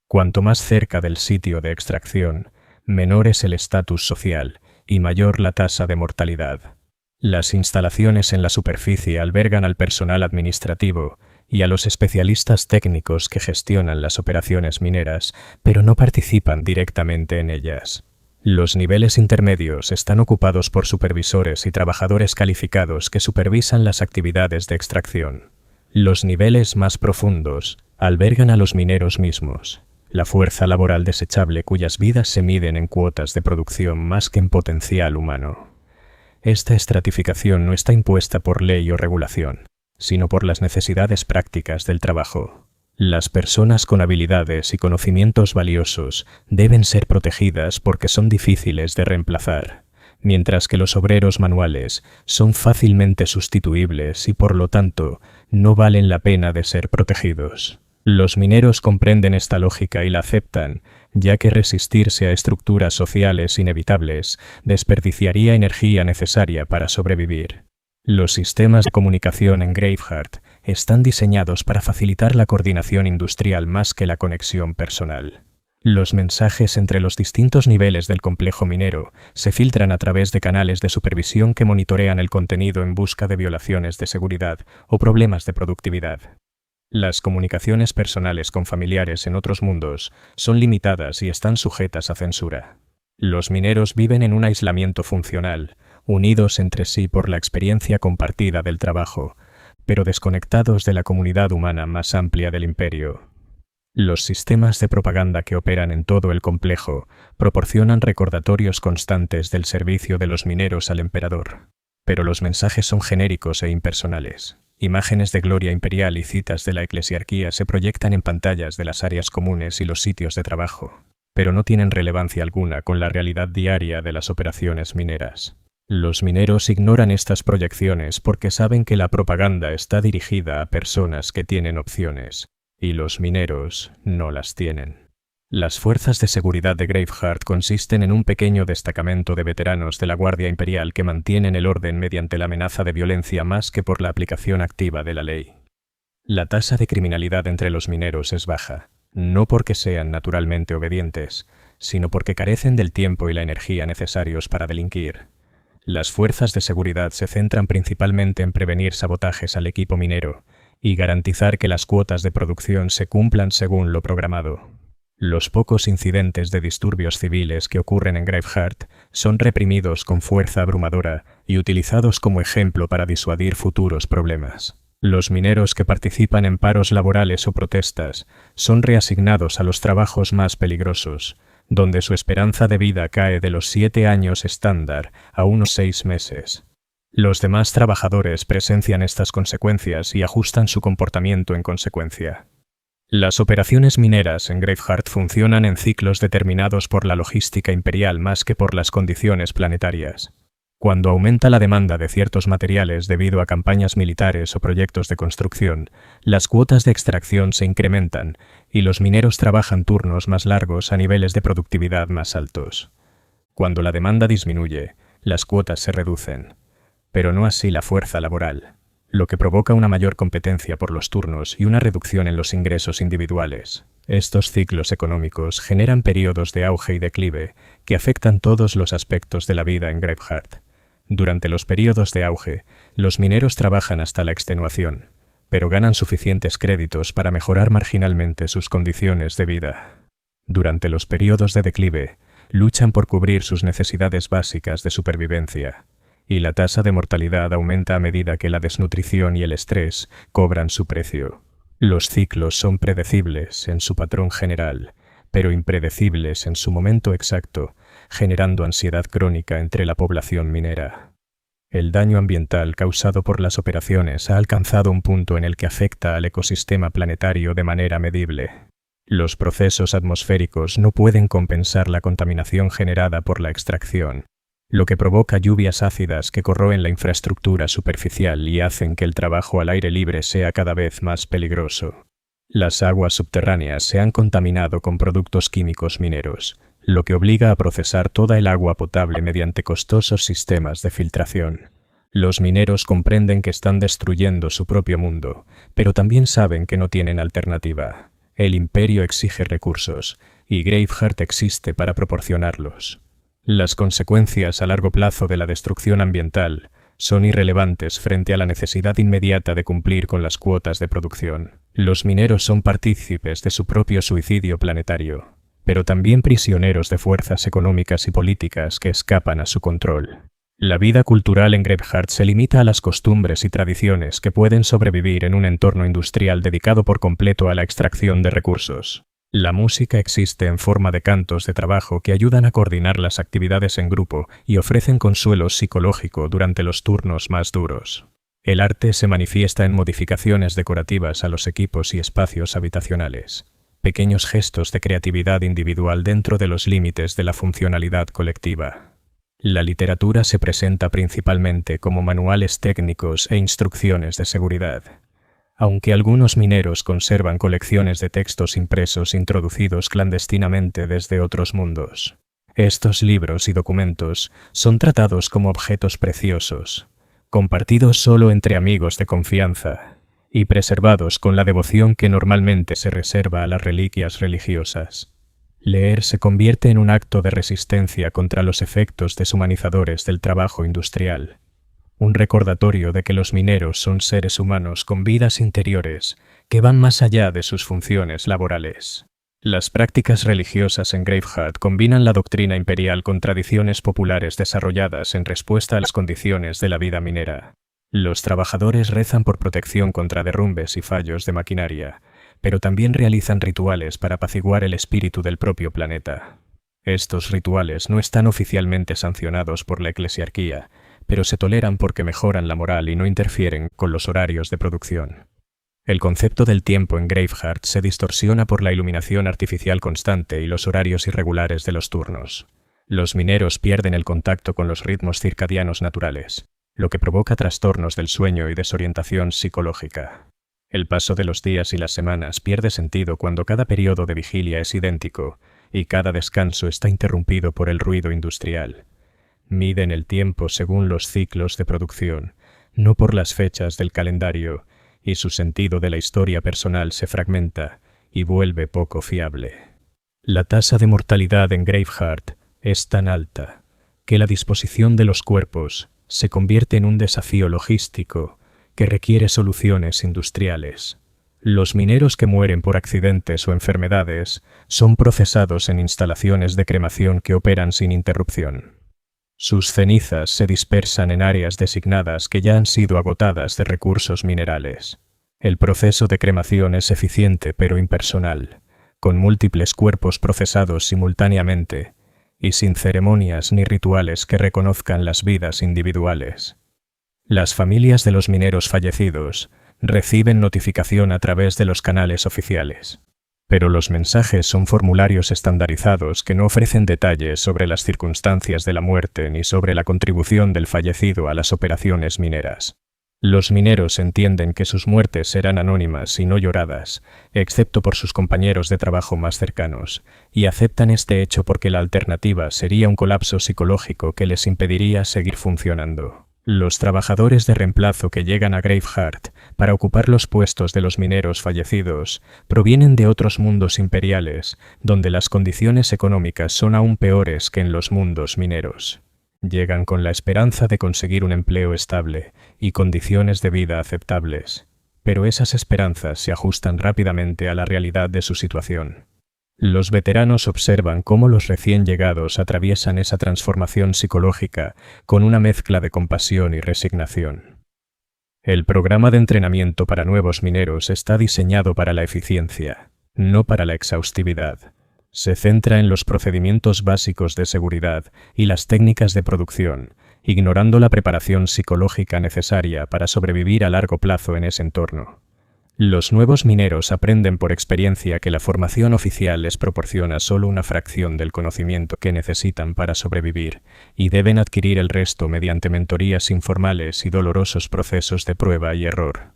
Cuanto más cerca del sitio de extracción, menor es el estatus social y mayor la tasa de mortalidad. Las instalaciones en la superficie albergan al personal administrativo y a los especialistas técnicos que gestionan las operaciones mineras, pero no participan directamente en ellas. Los niveles intermedios están ocupados por supervisores y trabajadores calificados que supervisan las actividades de extracción. Los niveles más profundos albergan a los mineros mismos, la fuerza laboral desechable cuyas vidas se miden en cuotas de producción más que en potencial humano. Esta estratificación no está impuesta por ley o regulación, sino por las necesidades prácticas del trabajo. Las personas con habilidades y conocimientos valiosos deben ser protegidas porque son difíciles de reemplazar, mientras que los obreros manuales son fácilmente sustituibles y por lo tanto no valen la pena de ser protegidos. Los mineros comprenden esta lógica y la aceptan, ya que resistirse a estructuras sociales inevitables desperdiciaría energía necesaria para sobrevivir. Los sistemas de comunicación en Graveheart están diseñados para facilitar la coordinación industrial más que la conexión personal. Los mensajes entre los distintos niveles del complejo minero se filtran a través de canales de supervisión que monitorean el contenido en busca de violaciones de seguridad o problemas de productividad. Las comunicaciones personales con familiares en otros mundos son limitadas y están sujetas a censura. Los mineros viven en un aislamiento funcional, unidos entre sí por la experiencia compartida del trabajo, pero desconectados de la comunidad humana más amplia del imperio. Los sistemas de propaganda que operan en todo el complejo proporcionan recordatorios constantes del servicio de los mineros al emperador, pero los mensajes son genéricos e impersonales. Imágenes de gloria imperial y citas de la eclesiarquía se proyectan en pantallas de las áreas comunes y los sitios de trabajo, pero no tienen relevancia alguna con la realidad diaria de las operaciones mineras. Los mineros ignoran estas proyecciones porque saben que la propaganda está dirigida a personas que tienen opciones, y los mineros no las tienen. Las fuerzas de seguridad de Graveheart consisten en un pequeño destacamento de veteranos de la Guardia Imperial que mantienen el orden mediante la amenaza de violencia más que por la aplicación activa de la ley. La tasa de criminalidad entre los mineros es baja, no porque sean naturalmente obedientes, sino porque carecen del tiempo y la energía necesarios para delinquir. Las fuerzas de seguridad se centran principalmente en prevenir sabotajes al equipo minero y garantizar que las cuotas de producción se cumplan según lo programado. Los pocos incidentes de disturbios civiles que ocurren en Graveheart son reprimidos con fuerza abrumadora y utilizados como ejemplo para disuadir futuros problemas. Los mineros que participan en paros laborales o protestas son reasignados a los trabajos más peligrosos, donde su esperanza de vida cae de los 7 años estándar a unos 6 meses. Los demás trabajadores presencian estas consecuencias y ajustan su comportamiento en consecuencia. Las operaciones mineras en Graveheart funcionan en ciclos determinados por la logística imperial más que por las condiciones planetarias. Cuando aumenta la demanda de ciertos materiales debido a campañas militares o proyectos de construcción, las cuotas de extracción se incrementan y los mineros trabajan turnos más largos a niveles de productividad más altos. Cuando la demanda disminuye, las cuotas se reducen, pero no así la fuerza laboral, lo que provoca una mayor competencia por los turnos y una reducción en los ingresos individuales. Estos ciclos económicos generan periodos de auge y declive que afectan todos los aspectos de la vida en Graveheart. Durante los periodos de auge, los mineros trabajan hasta la extenuación, pero ganan suficientes créditos para mejorar marginalmente sus condiciones de vida. Durante los periodos de declive, luchan por cubrir sus necesidades básicas de supervivencia, y la tasa de mortalidad aumenta a medida que la desnutrición y el estrés cobran su precio. Los ciclos son predecibles en su patrón general, pero impredecibles en su momento exacto, generando ansiedad crónica entre la población minera. El daño ambiental causado por las operaciones ha alcanzado un punto en el que afecta al ecosistema planetario de manera medible. Los procesos atmosféricos no pueden compensar la contaminación generada por la extracción, lo que provoca lluvias ácidas que corroen la infraestructura superficial y hacen que el trabajo al aire libre sea cada vez más peligroso. Las aguas subterráneas se han contaminado con productos químicos mineros, lo que obliga a procesar toda el agua potable mediante costosos sistemas de filtración. Los mineros comprenden que están destruyendo su propio mundo, pero también saben que no tienen alternativa. El imperio exige recursos, y Graveheart existe para proporcionarlos. Las consecuencias a largo plazo de la destrucción ambiental son irrelevantes frente a la necesidad inmediata de cumplir con las cuotas de producción. Los mineros son partícipes de su propio suicidio planetario, pero también prisioneros de fuerzas económicas y políticas que escapan a su control. La vida cultural en Graveheart se limita a las costumbres y tradiciones que pueden sobrevivir en un entorno industrial dedicado por completo a la extracción de recursos. La música existe en forma de cantos de trabajo que ayudan a coordinar las actividades en grupo y ofrecen consuelo psicológico durante los turnos más duros. El arte se manifiesta en modificaciones decorativas a los equipos y espacios habitacionales, pequeños gestos de creatividad individual dentro de los límites de la funcionalidad colectiva. La literatura se presenta principalmente como manuales técnicos e instrucciones de seguridad, aunque algunos mineros conservan colecciones de textos impresos introducidos clandestinamente desde otros mundos. Estos libros y documentos son tratados como objetos preciosos, compartidos solo entre amigos de confianza y preservados con la devoción que normalmente se reserva a las reliquias religiosas. Leer se convierte en un acto de resistencia contra los efectos deshumanizadores del trabajo industrial. Un recordatorio de que los mineros son seres humanos con vidas interiores que van más allá de sus funciones laborales. Las prácticas religiosas en Graveheart combinan la doctrina imperial con tradiciones populares desarrolladas en respuesta a las condiciones de la vida minera. Los trabajadores rezan por protección contra derrumbes y fallos de maquinaria, pero también realizan rituales para apaciguar el espíritu del propio planeta. Estos rituales no están oficialmente sancionados por la eclesiarquía, pero se toleran porque mejoran la moral y no interfieren con los horarios de producción. El concepto del tiempo en Graveheart se distorsiona por la iluminación artificial constante y los horarios irregulares de los turnos. Los mineros pierden el contacto con los ritmos circadianos naturales, lo que provoca trastornos del sueño y desorientación psicológica. El paso de los días y las semanas pierde sentido cuando cada periodo de vigilia es idéntico y cada descanso está interrumpido por el ruido industrial. Miden el tiempo según los ciclos de producción, no por las fechas del calendario, y su sentido de la historia personal se fragmenta y vuelve poco fiable. La tasa de mortalidad en Graveheart es tan alta que la disposición de los cuerpos se convierte en un desafío logístico que requiere soluciones industriales. Los mineros que mueren por accidentes o enfermedades son procesados en instalaciones de cremación que operan sin interrupción. Sus cenizas se dispersan en áreas designadas que ya han sido agotadas de recursos minerales. El proceso de cremación es eficiente pero impersonal, con múltiples cuerpos procesados simultáneamente y sin ceremonias ni rituales que reconozcan las vidas individuales. Las familias de los mineros fallecidos reciben notificación a través de los canales oficiales, pero los mensajes son formularios estandarizados que no ofrecen detalles sobre las circunstancias de la muerte ni sobre la contribución del fallecido a las operaciones mineras. Los mineros entienden que sus muertes serán anónimas y no lloradas, excepto por sus compañeros de trabajo más cercanos, y aceptan este hecho porque la alternativa sería un colapso psicológico que les impediría seguir funcionando. Los trabajadores de reemplazo que llegan a Graveheart para ocupar los puestos de los mineros fallecidos provienen de otros mundos imperiales, donde las condiciones económicas son aún peores que en los mundos mineros. Llegan con la esperanza de conseguir un empleo estable y condiciones de vida aceptables, pero esas esperanzas se ajustan rápidamente a la realidad de su situación. Los veteranos observan cómo los recién llegados atraviesan esa transformación psicológica con una mezcla de compasión y resignación. El programa de entrenamiento para nuevos mineros está diseñado para la eficiencia, no para la exhaustividad. Se centra en los procedimientos básicos de seguridad y las técnicas de producción, ignorando la preparación psicológica necesaria para sobrevivir a largo plazo en ese entorno. Los nuevos mineros aprenden por experiencia que la formación oficial les proporciona solo una fracción del conocimiento que necesitan para sobrevivir y deben adquirir el resto mediante mentorías informales y dolorosos procesos de prueba y error.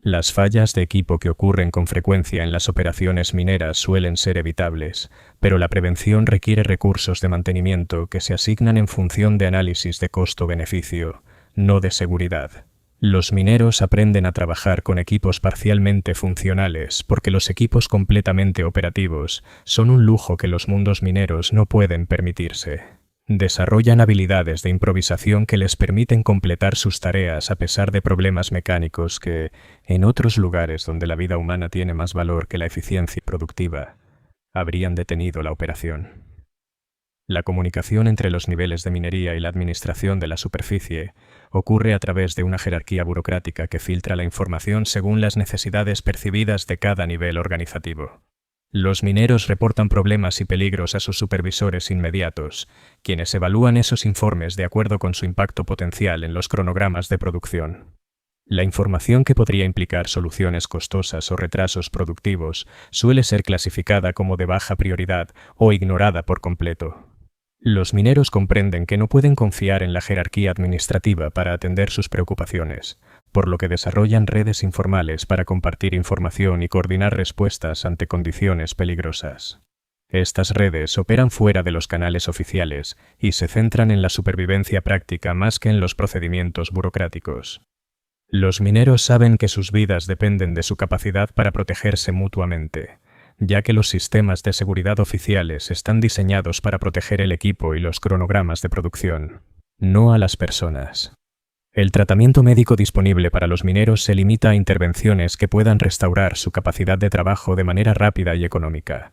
Las fallas de equipo que ocurren con frecuencia en las operaciones mineras suelen ser evitables, pero la prevención requiere recursos de mantenimiento que se asignan en función de análisis de costo-beneficio, no de seguridad. Los mineros aprenden a trabajar con equipos parcialmente funcionales porque los equipos completamente operativos son un lujo que los mundos mineros no pueden permitirse. Desarrollan habilidades de improvisación que les permiten completar sus tareas a pesar de problemas mecánicos que, en otros lugares donde la vida humana tiene más valor que la eficiencia productiva, habrían detenido la operación. La comunicación entre los niveles de minería y la administración de la superficie ocurre a través de una jerarquía burocrática que filtra la información según las necesidades percibidas de cada nivel organizativo. Los mineros reportan problemas y peligros a sus supervisores inmediatos, quienes evalúan esos informes de acuerdo con su impacto potencial en los cronogramas de producción. La información que podría implicar soluciones costosas o retrasos productivos suele ser clasificada como de baja prioridad o ignorada por completo. Los mineros comprenden que no pueden confiar en la jerarquía administrativa para atender sus preocupaciones, por lo que desarrollan redes informales para compartir información y coordinar respuestas ante condiciones peligrosas. Estas redes operan fuera de los canales oficiales y se centran en la supervivencia práctica más que en los procedimientos burocráticos. Los mineros saben que sus vidas dependen de su capacidad para protegerse mutuamente, ya que los sistemas de seguridad oficiales están diseñados para proteger el equipo y los cronogramas de producción, no a las personas. El tratamiento médico disponible para los mineros se limita a intervenciones que puedan restaurar su capacidad de trabajo de manera rápida y económica.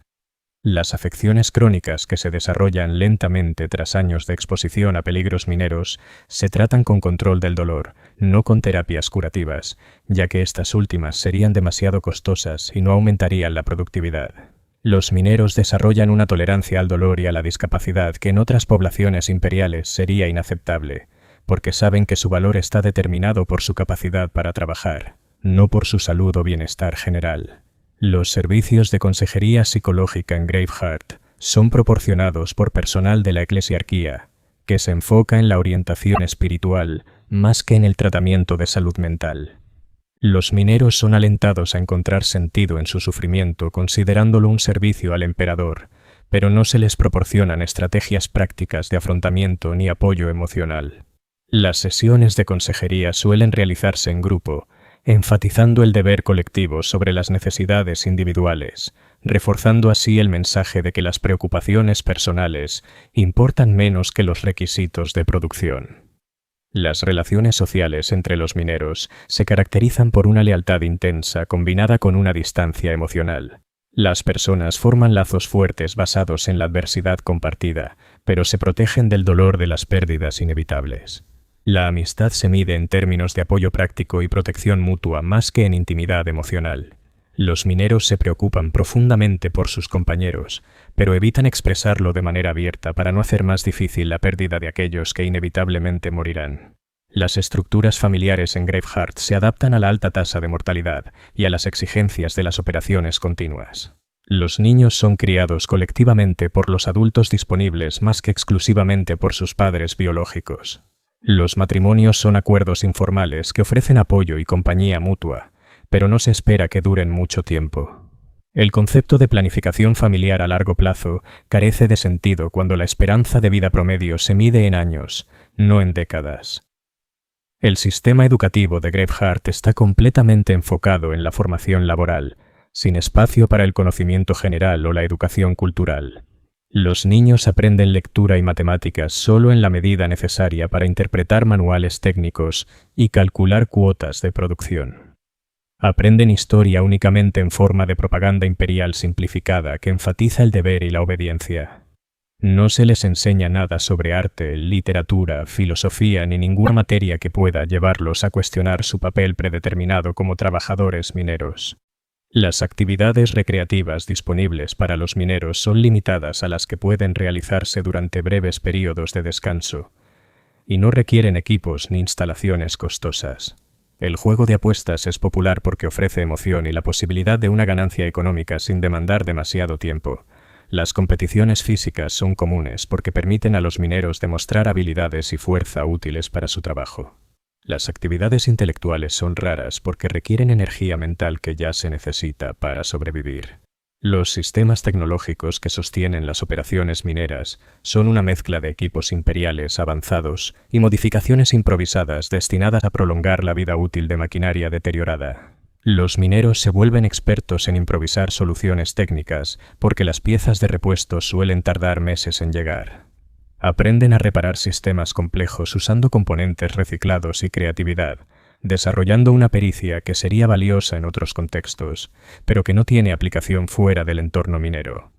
Las afecciones crónicas que se desarrollan lentamente tras años de exposición a peligros mineros se tratan con control del dolor, no con terapias curativas, ya que estas últimas serían demasiado costosas y no aumentarían la productividad. Los mineros desarrollan una tolerancia al dolor y a la discapacidad que en otras poblaciones imperiales sería inaceptable, porque saben que su valor está determinado por su capacidad para trabajar, no por su salud o bienestar general. Los servicios de consejería psicológica en Graveheart son proporcionados por personal de la eclesiarquía, que se enfoca en la orientación espiritual más que en el tratamiento de salud mental. Los mineros son alentados a encontrar sentido en su sufrimiento considerándolo un servicio al emperador, pero no se les proporcionan estrategias prácticas de afrontamiento ni apoyo emocional. Las sesiones de consejería suelen realizarse en grupo, enfatizando el deber colectivo sobre las necesidades individuales, reforzando así el mensaje de que las preocupaciones personales importan menos que los requisitos de producción. Las relaciones sociales entre los mineros se caracterizan por una lealtad intensa combinada con una distancia emocional. Las personas forman lazos fuertes basados en la adversidad compartida, pero se protegen del dolor de las pérdidas inevitables. La amistad se mide en términos de apoyo práctico y protección mutua más que en intimidad emocional. Los mineros se preocupan profundamente por sus compañeros, pero evitan expresarlo de manera abierta para no hacer más difícil la pérdida de aquellos que inevitablemente morirán. Las estructuras familiares en Graveheart se adaptan a la alta tasa de mortalidad y a las exigencias de las operaciones continuas. Los niños son criados colectivamente por los adultos disponibles más que exclusivamente por sus padres biológicos. Los matrimonios son acuerdos informales que ofrecen apoyo y compañía mutua, pero no se espera que duren mucho tiempo. El concepto de planificación familiar a largo plazo carece de sentido cuando la esperanza de vida promedio se mide en años, no en décadas. El sistema educativo de Graveheart está completamente enfocado en la formación laboral, sin espacio para el conocimiento general o la educación cultural. Los niños aprenden lectura y matemáticas solo en la medida necesaria para interpretar manuales técnicos y calcular cuotas de producción. Aprenden historia únicamente en forma de propaganda imperial simplificada que enfatiza el deber y la obediencia. No se les enseña nada sobre arte, literatura, filosofía ni ninguna materia que pueda llevarlos a cuestionar su papel predeterminado como trabajadores mineros. Las actividades recreativas disponibles para los mineros son limitadas a las que pueden realizarse durante breves periodos de descanso, y no requieren equipos ni instalaciones costosas. El juego de apuestas es popular porque ofrece emoción y la posibilidad de una ganancia económica sin demandar demasiado tiempo. Las competiciones físicas son comunes porque permiten a los mineros demostrar habilidades y fuerza útiles para su trabajo. Las actividades intelectuales son raras porque requieren energía mental que ya se necesita para sobrevivir. Los sistemas tecnológicos que sostienen las operaciones mineras son una mezcla de equipos imperiales avanzados y modificaciones improvisadas destinadas a prolongar la vida útil de maquinaria deteriorada. Los mineros se vuelven expertos en improvisar soluciones técnicas porque las piezas de repuesto suelen tardar meses en llegar. Aprenden a reparar sistemas complejos usando componentes reciclados y creatividad, desarrollando una pericia que sería valiosa en otros contextos, pero que no tiene aplicación fuera del entorno minero.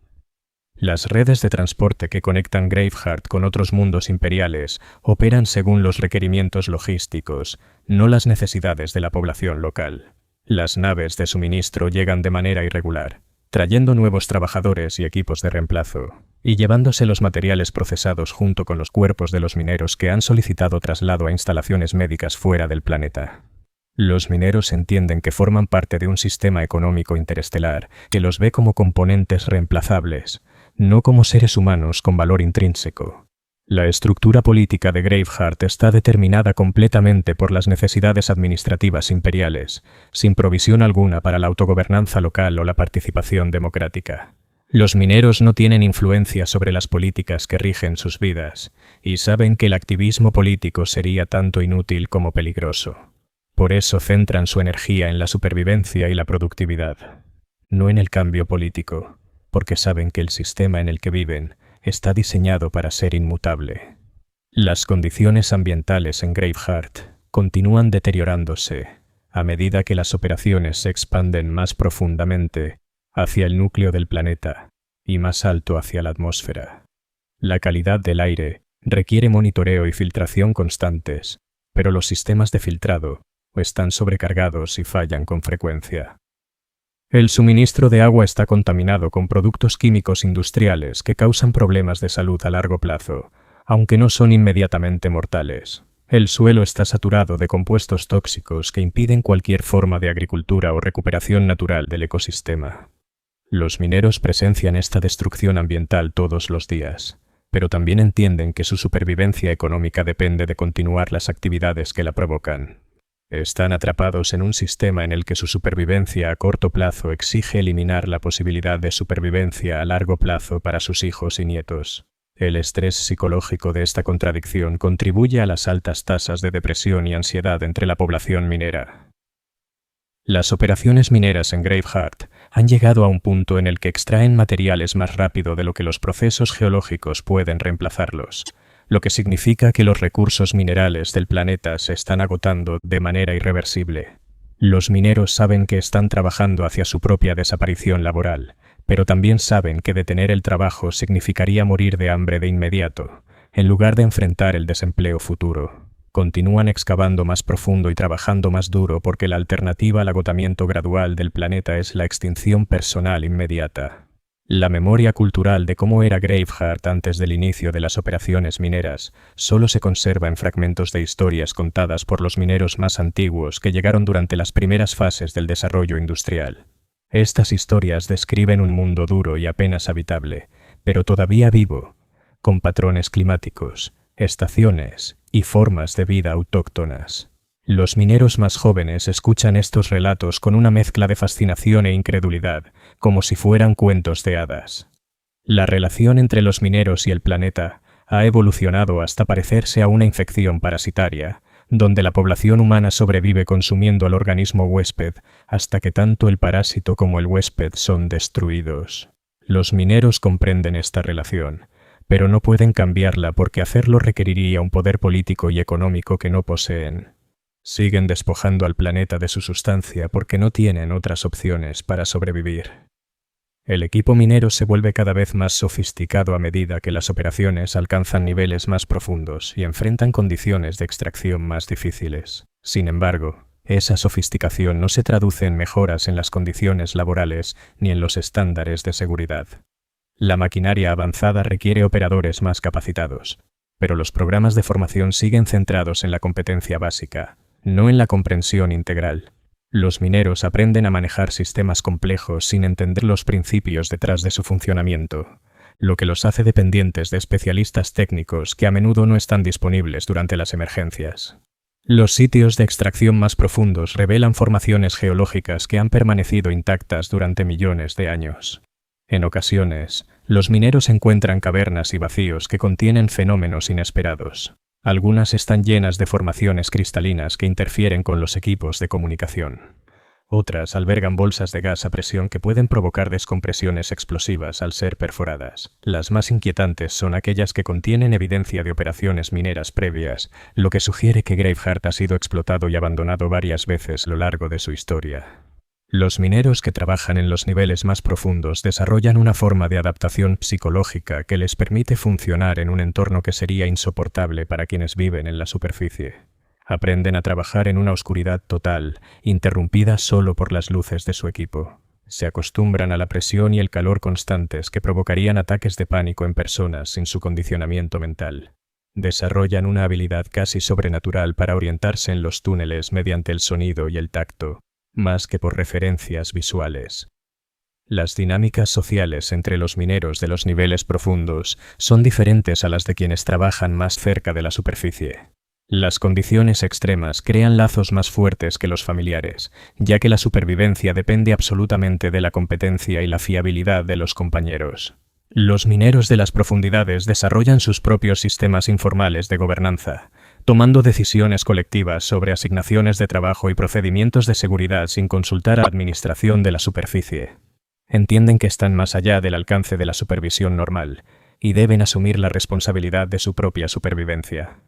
Las redes de transporte que conectan Graveheart con otros mundos imperiales operan según los requerimientos logísticos, no las necesidades de la población local. Las naves de suministro llegan de manera irregular, trayendo nuevos trabajadores y equipos de reemplazo, y llevándose los materiales procesados junto con los cuerpos de los mineros que han solicitado traslado a instalaciones médicas fuera del planeta. Los mineros entienden que forman parte de un sistema económico interestelar que los ve como componentes reemplazables, no como seres humanos con valor intrínseco. La estructura política de Graveheart está determinada completamente por las necesidades administrativas imperiales, sin provisión alguna para la autogobernanza local o la participación democrática. Los mineros no tienen influencia sobre las políticas que rigen sus vidas, y saben que el activismo político sería tanto inútil como peligroso. Por eso centran su energía en la supervivencia y la productividad, no en el cambio político, porque saben que el sistema en el que viven está diseñado para ser inmutable. Las condiciones ambientales en Graveheart continúan deteriorándose a medida que las operaciones se expanden más profundamente hacia el núcleo del planeta y más alto hacia la atmósfera. La calidad del aire requiere monitoreo y filtración constantes, pero los sistemas de filtrado están sobrecargados y fallan con frecuencia. El suministro de agua está contaminado con productos químicos industriales que causan problemas de salud a largo plazo, aunque no son inmediatamente mortales. El suelo está saturado de compuestos tóxicos que impiden cualquier forma de agricultura o recuperación natural del ecosistema. Los mineros presencian esta destrucción ambiental todos los días, pero también entienden que su supervivencia económica depende de continuar las actividades que la provocan. Están atrapados en un sistema en el que su supervivencia a corto plazo exige eliminar la posibilidad de supervivencia a largo plazo para sus hijos y nietos. El estrés psicológico de esta contradicción contribuye a las altas tasas de depresión y ansiedad entre la población minera. Las operaciones mineras en Graveheart han llegado a un punto en el que extraen materiales más rápido de lo que los procesos geológicos pueden reemplazarlos, lo que significa que los recursos minerales del planeta se están agotando de manera irreversible. Los mineros saben que están trabajando hacia su propia desaparición laboral, pero también saben que detener el trabajo significaría morir de hambre de inmediato, en lugar de enfrentar el desempleo futuro. Continúan excavando más profundo y trabajando más duro porque la alternativa al agotamiento gradual del planeta es la extinción personal inmediata. La memoria cultural de cómo era Graveheart antes del inicio de las operaciones mineras solo se conserva en fragmentos de historias contadas por los mineros más antiguos que llegaron durante las primeras fases del desarrollo industrial. Estas historias describen un mundo duro y apenas habitable, pero todavía vivo, con patrones climáticos, estaciones y formas de vida autóctonas. Los mineros más jóvenes escuchan estos relatos con una mezcla de fascinación e incredulidad, como si fueran cuentos de hadas. La relación entre los mineros y el planeta ha evolucionado hasta parecerse a una infección parasitaria, donde la población humana sobrevive consumiendo al organismo huésped hasta que tanto el parásito como el huésped son destruidos. Los mineros comprenden esta relación, pero no pueden cambiarla porque hacerlo requeriría un poder político y económico que no poseen. Siguen despojando al planeta de su sustancia porque no tienen otras opciones para sobrevivir. El equipo minero se vuelve cada vez más sofisticado a medida que las operaciones alcanzan niveles más profundos y enfrentan condiciones de extracción más difíciles. Sin embargo, esa sofisticación no se traduce en mejoras en las condiciones laborales ni en los estándares de seguridad. La maquinaria avanzada requiere operadores más capacitados, pero los programas de formación siguen centrados en la competencia básica, no en la comprensión integral. Los mineros aprenden a manejar sistemas complejos sin entender los principios detrás de su funcionamiento, lo que los hace dependientes de especialistas técnicos que a menudo no están disponibles durante las emergencias. Los sitios de extracción más profundos revelan formaciones geológicas que han permanecido intactas durante millones de años. En ocasiones, los mineros encuentran cavernas y vacíos que contienen fenómenos inesperados. Algunas están llenas de formaciones cristalinas que interfieren con los equipos de comunicación. Otras albergan bolsas de gas a presión que pueden provocar descompresiones explosivas al ser perforadas. Las más inquietantes son aquellas que contienen evidencia de operaciones mineras previas, lo que sugiere que Graveheart ha sido explotado y abandonado varias veces a lo largo de su historia. Los mineros que trabajan en los niveles más profundos desarrollan una forma de adaptación psicológica que les permite funcionar en un entorno que sería insoportable para quienes viven en la superficie. Aprenden a trabajar en una oscuridad total, interrumpida solo por las luces de su equipo. Se acostumbran a la presión y el calor constantes que provocarían ataques de pánico en personas sin su condicionamiento mental. Desarrollan una habilidad casi sobrenatural para orientarse en los túneles mediante el sonido y el tacto, más que por referencias visuales. Las dinámicas sociales entre los mineros de los niveles profundos son diferentes a las de quienes trabajan más cerca de la superficie. Las condiciones extremas crean lazos más fuertes que los familiares, ya que la supervivencia depende absolutamente de la competencia y la fiabilidad de los compañeros. Los mineros de las profundidades desarrollan sus propios sistemas informales de gobernanza, tomando decisiones colectivas sobre asignaciones de trabajo y procedimientos de seguridad sin consultar a la administración de la superficie. Entienden que están más allá del alcance de la supervisión normal y deben asumir la responsabilidad de su propia supervivencia.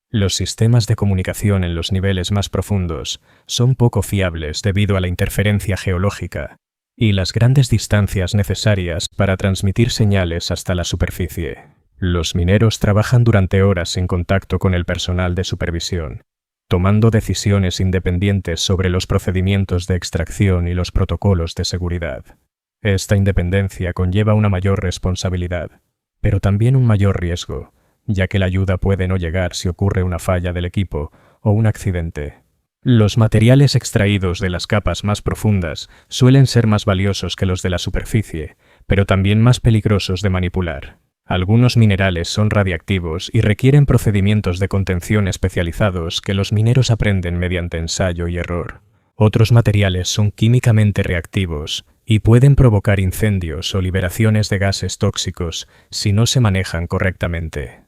Los sistemas de comunicación en los niveles más profundos son poco fiables debido a la interferencia geológica y las grandes distancias necesarias para transmitir señales hasta la superficie. Los mineros trabajan durante horas en contacto con el personal de supervisión, tomando decisiones independientes sobre los procedimientos de extracción y los protocolos de seguridad. Esta independencia conlleva una mayor responsabilidad, pero también un mayor riesgo, ya que la ayuda puede no llegar si ocurre una falla del equipo o un accidente. Los materiales extraídos de las capas más profundas suelen ser más valiosos que los de la superficie, pero también más peligrosos de manipular. Algunos minerales son radiactivos y requieren procedimientos de contención especializados que los mineros aprenden mediante ensayo y error. Otros materiales son químicamente reactivos y pueden provocar incendios o liberaciones de gases tóxicos si no se manejan correctamente.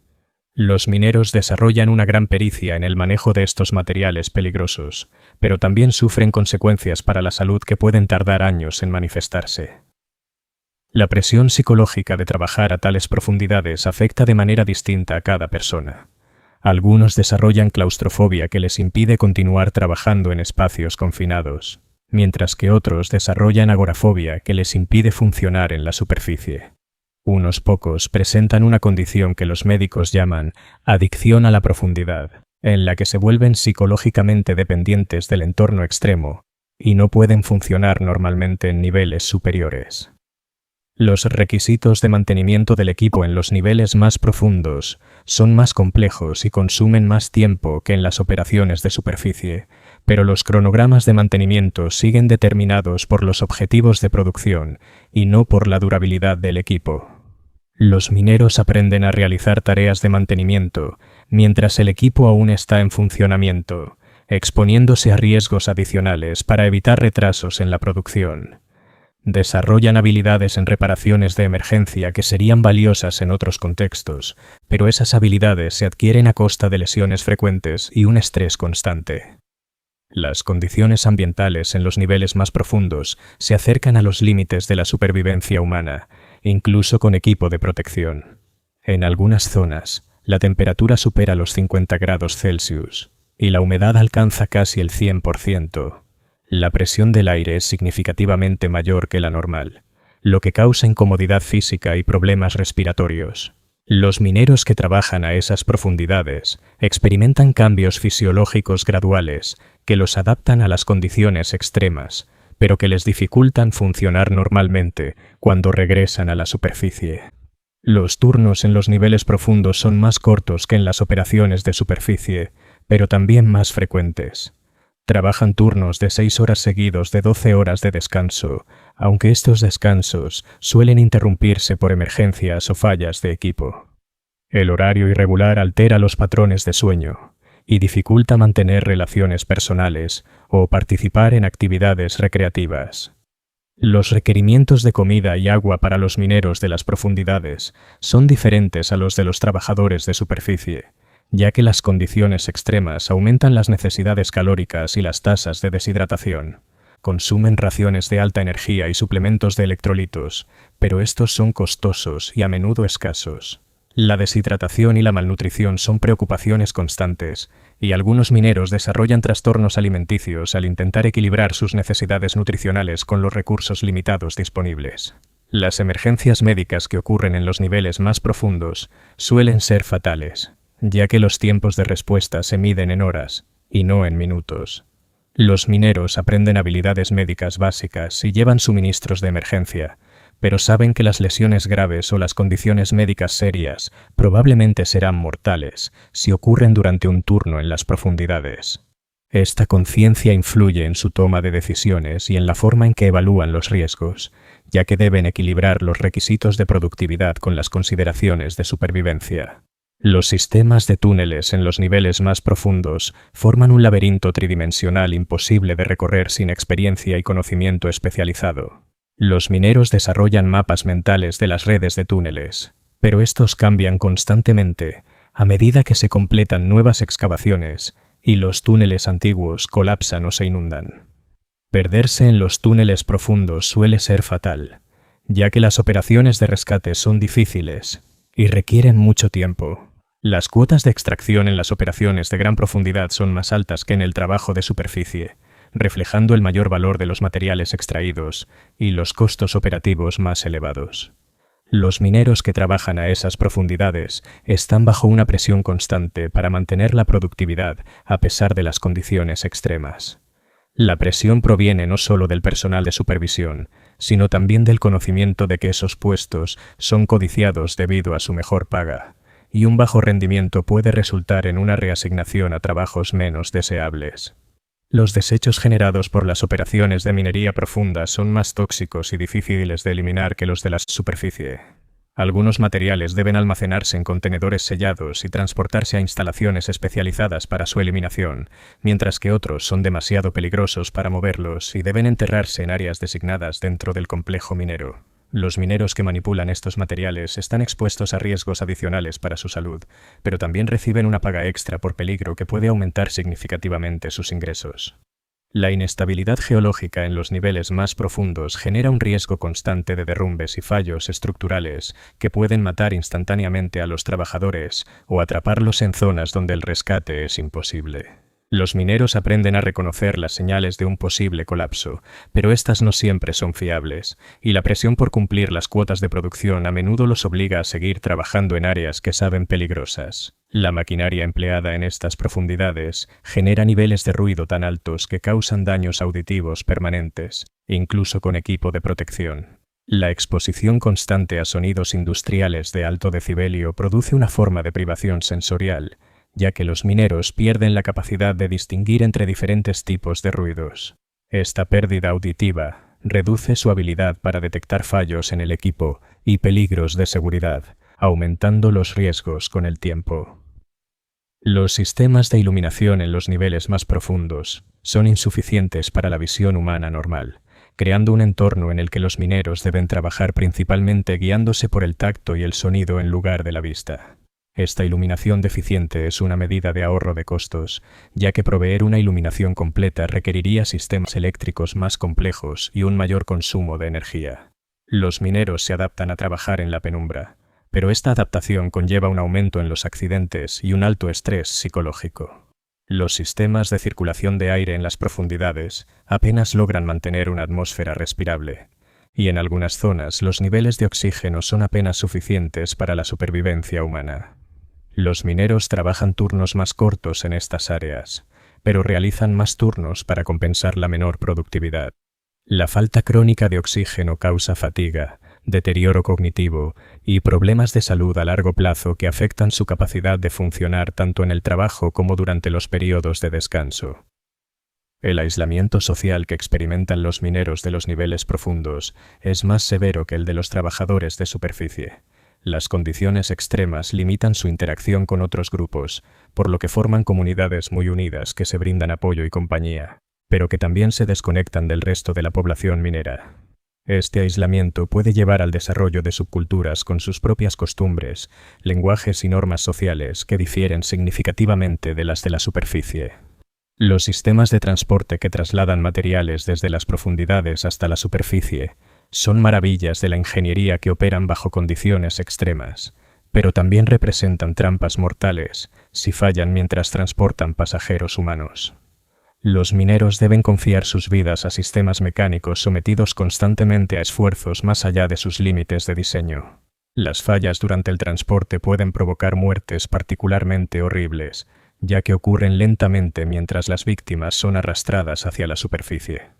Los mineros desarrollan una gran pericia en el manejo de estos materiales peligrosos, pero también sufren consecuencias para la salud que pueden tardar años en manifestarse. La presión psicológica de trabajar a tales profundidades afecta de manera distinta a cada persona. Algunos desarrollan claustrofobia que les impide continuar trabajando en espacios confinados, mientras que otros desarrollan agorafobia que les impide funcionar en la superficie. Unos pocos presentan una condición que los médicos llaman adicción a la profundidad, en la que se vuelven psicológicamente dependientes del entorno extremo y no pueden funcionar normalmente en niveles superiores. Los requisitos de mantenimiento del equipo en los niveles más profundos son más complejos y consumen más tiempo que en las operaciones de superficie, pero los cronogramas de mantenimiento siguen determinados por los objetivos de producción y no por la durabilidad del equipo. Los mineros aprenden a realizar tareas de mantenimiento mientras el equipo aún está en funcionamiento, exponiéndose a riesgos adicionales para evitar retrasos en la producción. Desarrollan habilidades en reparaciones de emergencia que serían valiosas en otros contextos, pero esas habilidades se adquieren a costa de lesiones frecuentes y un estrés constante. Las condiciones ambientales en los niveles más profundos se acercan a los límites de la supervivencia humana, incluso con equipo de protección. En algunas zonas, la temperatura supera los 50 grados Celsius y la humedad alcanza casi el 100%. La presión del aire es significativamente mayor que la normal, lo que causa incomodidad física y problemas respiratorios. Los mineros que trabajan a esas profundidades experimentan cambios fisiológicos graduales que los adaptan a las condiciones extremas, pero que les dificultan funcionar normalmente cuando regresan a la superficie. Los turnos en los niveles profundos son más cortos que en las operaciones de superficie, pero también más frecuentes. Trabajan turnos de 6 horas seguidos de 12 horas de descanso, aunque estos descansos suelen interrumpirse por emergencias o fallas de equipo. El horario irregular altera los patrones de sueño y dificulta mantener relaciones personales o participar en actividades recreativas. Los requerimientos de comida y agua para los mineros de las profundidades son diferentes a los de los trabajadores de superficie, ya que las condiciones extremas aumentan las necesidades calóricas y las tasas de deshidratación. Consumen raciones de alta energía y suplementos de electrolitos, pero estos son costosos y a menudo escasos. La deshidratación y la malnutrición son preocupaciones constantes, y algunos mineros desarrollan trastornos alimenticios al intentar equilibrar sus necesidades nutricionales con los recursos limitados disponibles. Las emergencias médicas que ocurren en los niveles más profundos suelen ser fatales, ya que los tiempos de respuesta se miden en horas y no en minutos. Los mineros aprenden habilidades médicas básicas y llevan suministros de emergencia, pero saben que las lesiones graves o las condiciones médicas serias probablemente serán mortales si ocurren durante un turno en las profundidades. Esta conciencia influye en su toma de decisiones y en la forma en que evalúan los riesgos, ya que deben equilibrar los requisitos de productividad con las consideraciones de supervivencia. Los sistemas de túneles en los niveles más profundos forman un laberinto tridimensional imposible de recorrer sin experiencia y conocimiento especializado. Los mineros desarrollan mapas mentales de las redes de túneles, pero estos cambian constantemente a medida que se completan nuevas excavaciones y los túneles antiguos colapsan o se inundan. Perderse en los túneles profundos suele ser fatal, ya que las operaciones de rescate son difíciles y requieren mucho tiempo. Las cuotas de extracción en las operaciones de gran profundidad son más altas que en el trabajo de superficie, reflejando el mayor valor de los materiales extraídos y los costos operativos más elevados. Los mineros que trabajan a esas profundidades están bajo una presión constante para mantener la productividad a pesar de las condiciones extremas. La presión proviene no solo del personal de supervisión, sino también del conocimiento de que esos puestos son codiciados debido a su mejor paga, y un bajo rendimiento puede resultar en una reasignación a trabajos menos deseables. Los desechos generados por las operaciones de minería profunda son más tóxicos y difíciles de eliminar que los de la superficie. Algunos materiales deben almacenarse en contenedores sellados y transportarse a instalaciones especializadas para su eliminación, mientras que otros son demasiado peligrosos para moverlos y deben enterrarse en áreas designadas dentro del complejo minero. Los mineros que manipulan estos materiales están expuestos a riesgos adicionales para su salud, pero también reciben una paga extra por peligro que puede aumentar significativamente sus ingresos. La inestabilidad geológica en los niveles más profundos genera un riesgo constante de derrumbes y fallos estructurales que pueden matar instantáneamente a los trabajadores o atraparlos en zonas donde el rescate es imposible. Los mineros aprenden a reconocer las señales de un posible colapso, pero estas no siempre son fiables, y la presión por cumplir las cuotas de producción a menudo los obliga a seguir trabajando en áreas que saben peligrosas. La maquinaria empleada en estas profundidades genera niveles de ruido tan altos que causan daños auditivos permanentes, incluso con equipo de protección. La exposición constante a sonidos industriales de alto decibelio produce una forma de privación sensorial, ya que los mineros pierden la capacidad de distinguir entre diferentes tipos de ruidos. Esta pérdida auditiva reduce su habilidad para detectar fallos en el equipo y peligros de seguridad, aumentando los riesgos con el tiempo. Los sistemas de iluminación en los niveles más profundos son insuficientes para la visión humana normal, creando un entorno en el que los mineros deben trabajar principalmente guiándose por el tacto y el sonido en lugar de la vista. Esta iluminación deficiente es una medida de ahorro de costos, ya que proveer una iluminación completa requeriría sistemas eléctricos más complejos y un mayor consumo de energía. Los mineros se adaptan a trabajar en la penumbra, pero esta adaptación conlleva un aumento en los accidentes y un alto estrés psicológico. Los sistemas de circulación de aire en las profundidades apenas logran mantener una atmósfera respirable, y en algunas zonas los niveles de oxígeno son apenas suficientes para la supervivencia humana. Los mineros trabajan turnos más cortos en estas áreas, pero realizan más turnos para compensar la menor productividad. La falta crónica de oxígeno causa fatiga, deterioro cognitivo y problemas de salud a largo plazo que afectan su capacidad de funcionar tanto en el trabajo como durante los periodos de descanso. El aislamiento social que experimentan los mineros de los niveles profundos es más severo que el de los trabajadores de superficie. Las condiciones extremas limitan su interacción con otros grupos, por lo que forman comunidades muy unidas que se brindan apoyo y compañía, pero que también se desconectan del resto de la población minera. Este aislamiento puede llevar al desarrollo de subculturas con sus propias costumbres, lenguajes y normas sociales que difieren significativamente de las de la superficie. Los sistemas de transporte que trasladan materiales desde las profundidades hasta la superficie son maravillas de la ingeniería que operan bajo condiciones extremas, pero también representan trampas mortales si fallan mientras transportan pasajeros humanos. Los mineros deben confiar sus vidas a sistemas mecánicos sometidos constantemente a esfuerzos más allá de sus límites de diseño. Las fallas durante el transporte pueden provocar muertes particularmente horribles, ya que ocurren lentamente mientras las víctimas son arrastradas hacia la superficie.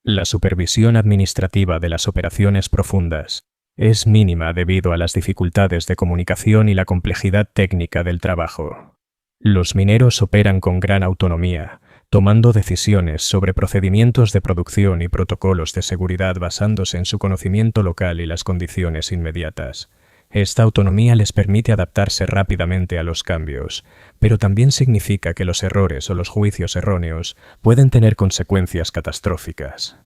La supervisión administrativa de las operaciones profundas es mínima debido a las dificultades de comunicación y la complejidad técnica del trabajo. Los mineros operan con gran autonomía, tomando decisiones sobre procedimientos de producción y protocolos de seguridad basándose en su conocimiento local y las condiciones inmediatas. Esta autonomía les permite adaptarse rápidamente a los cambios, pero también significa que los errores o los juicios erróneos pueden tener consecuencias catastróficas.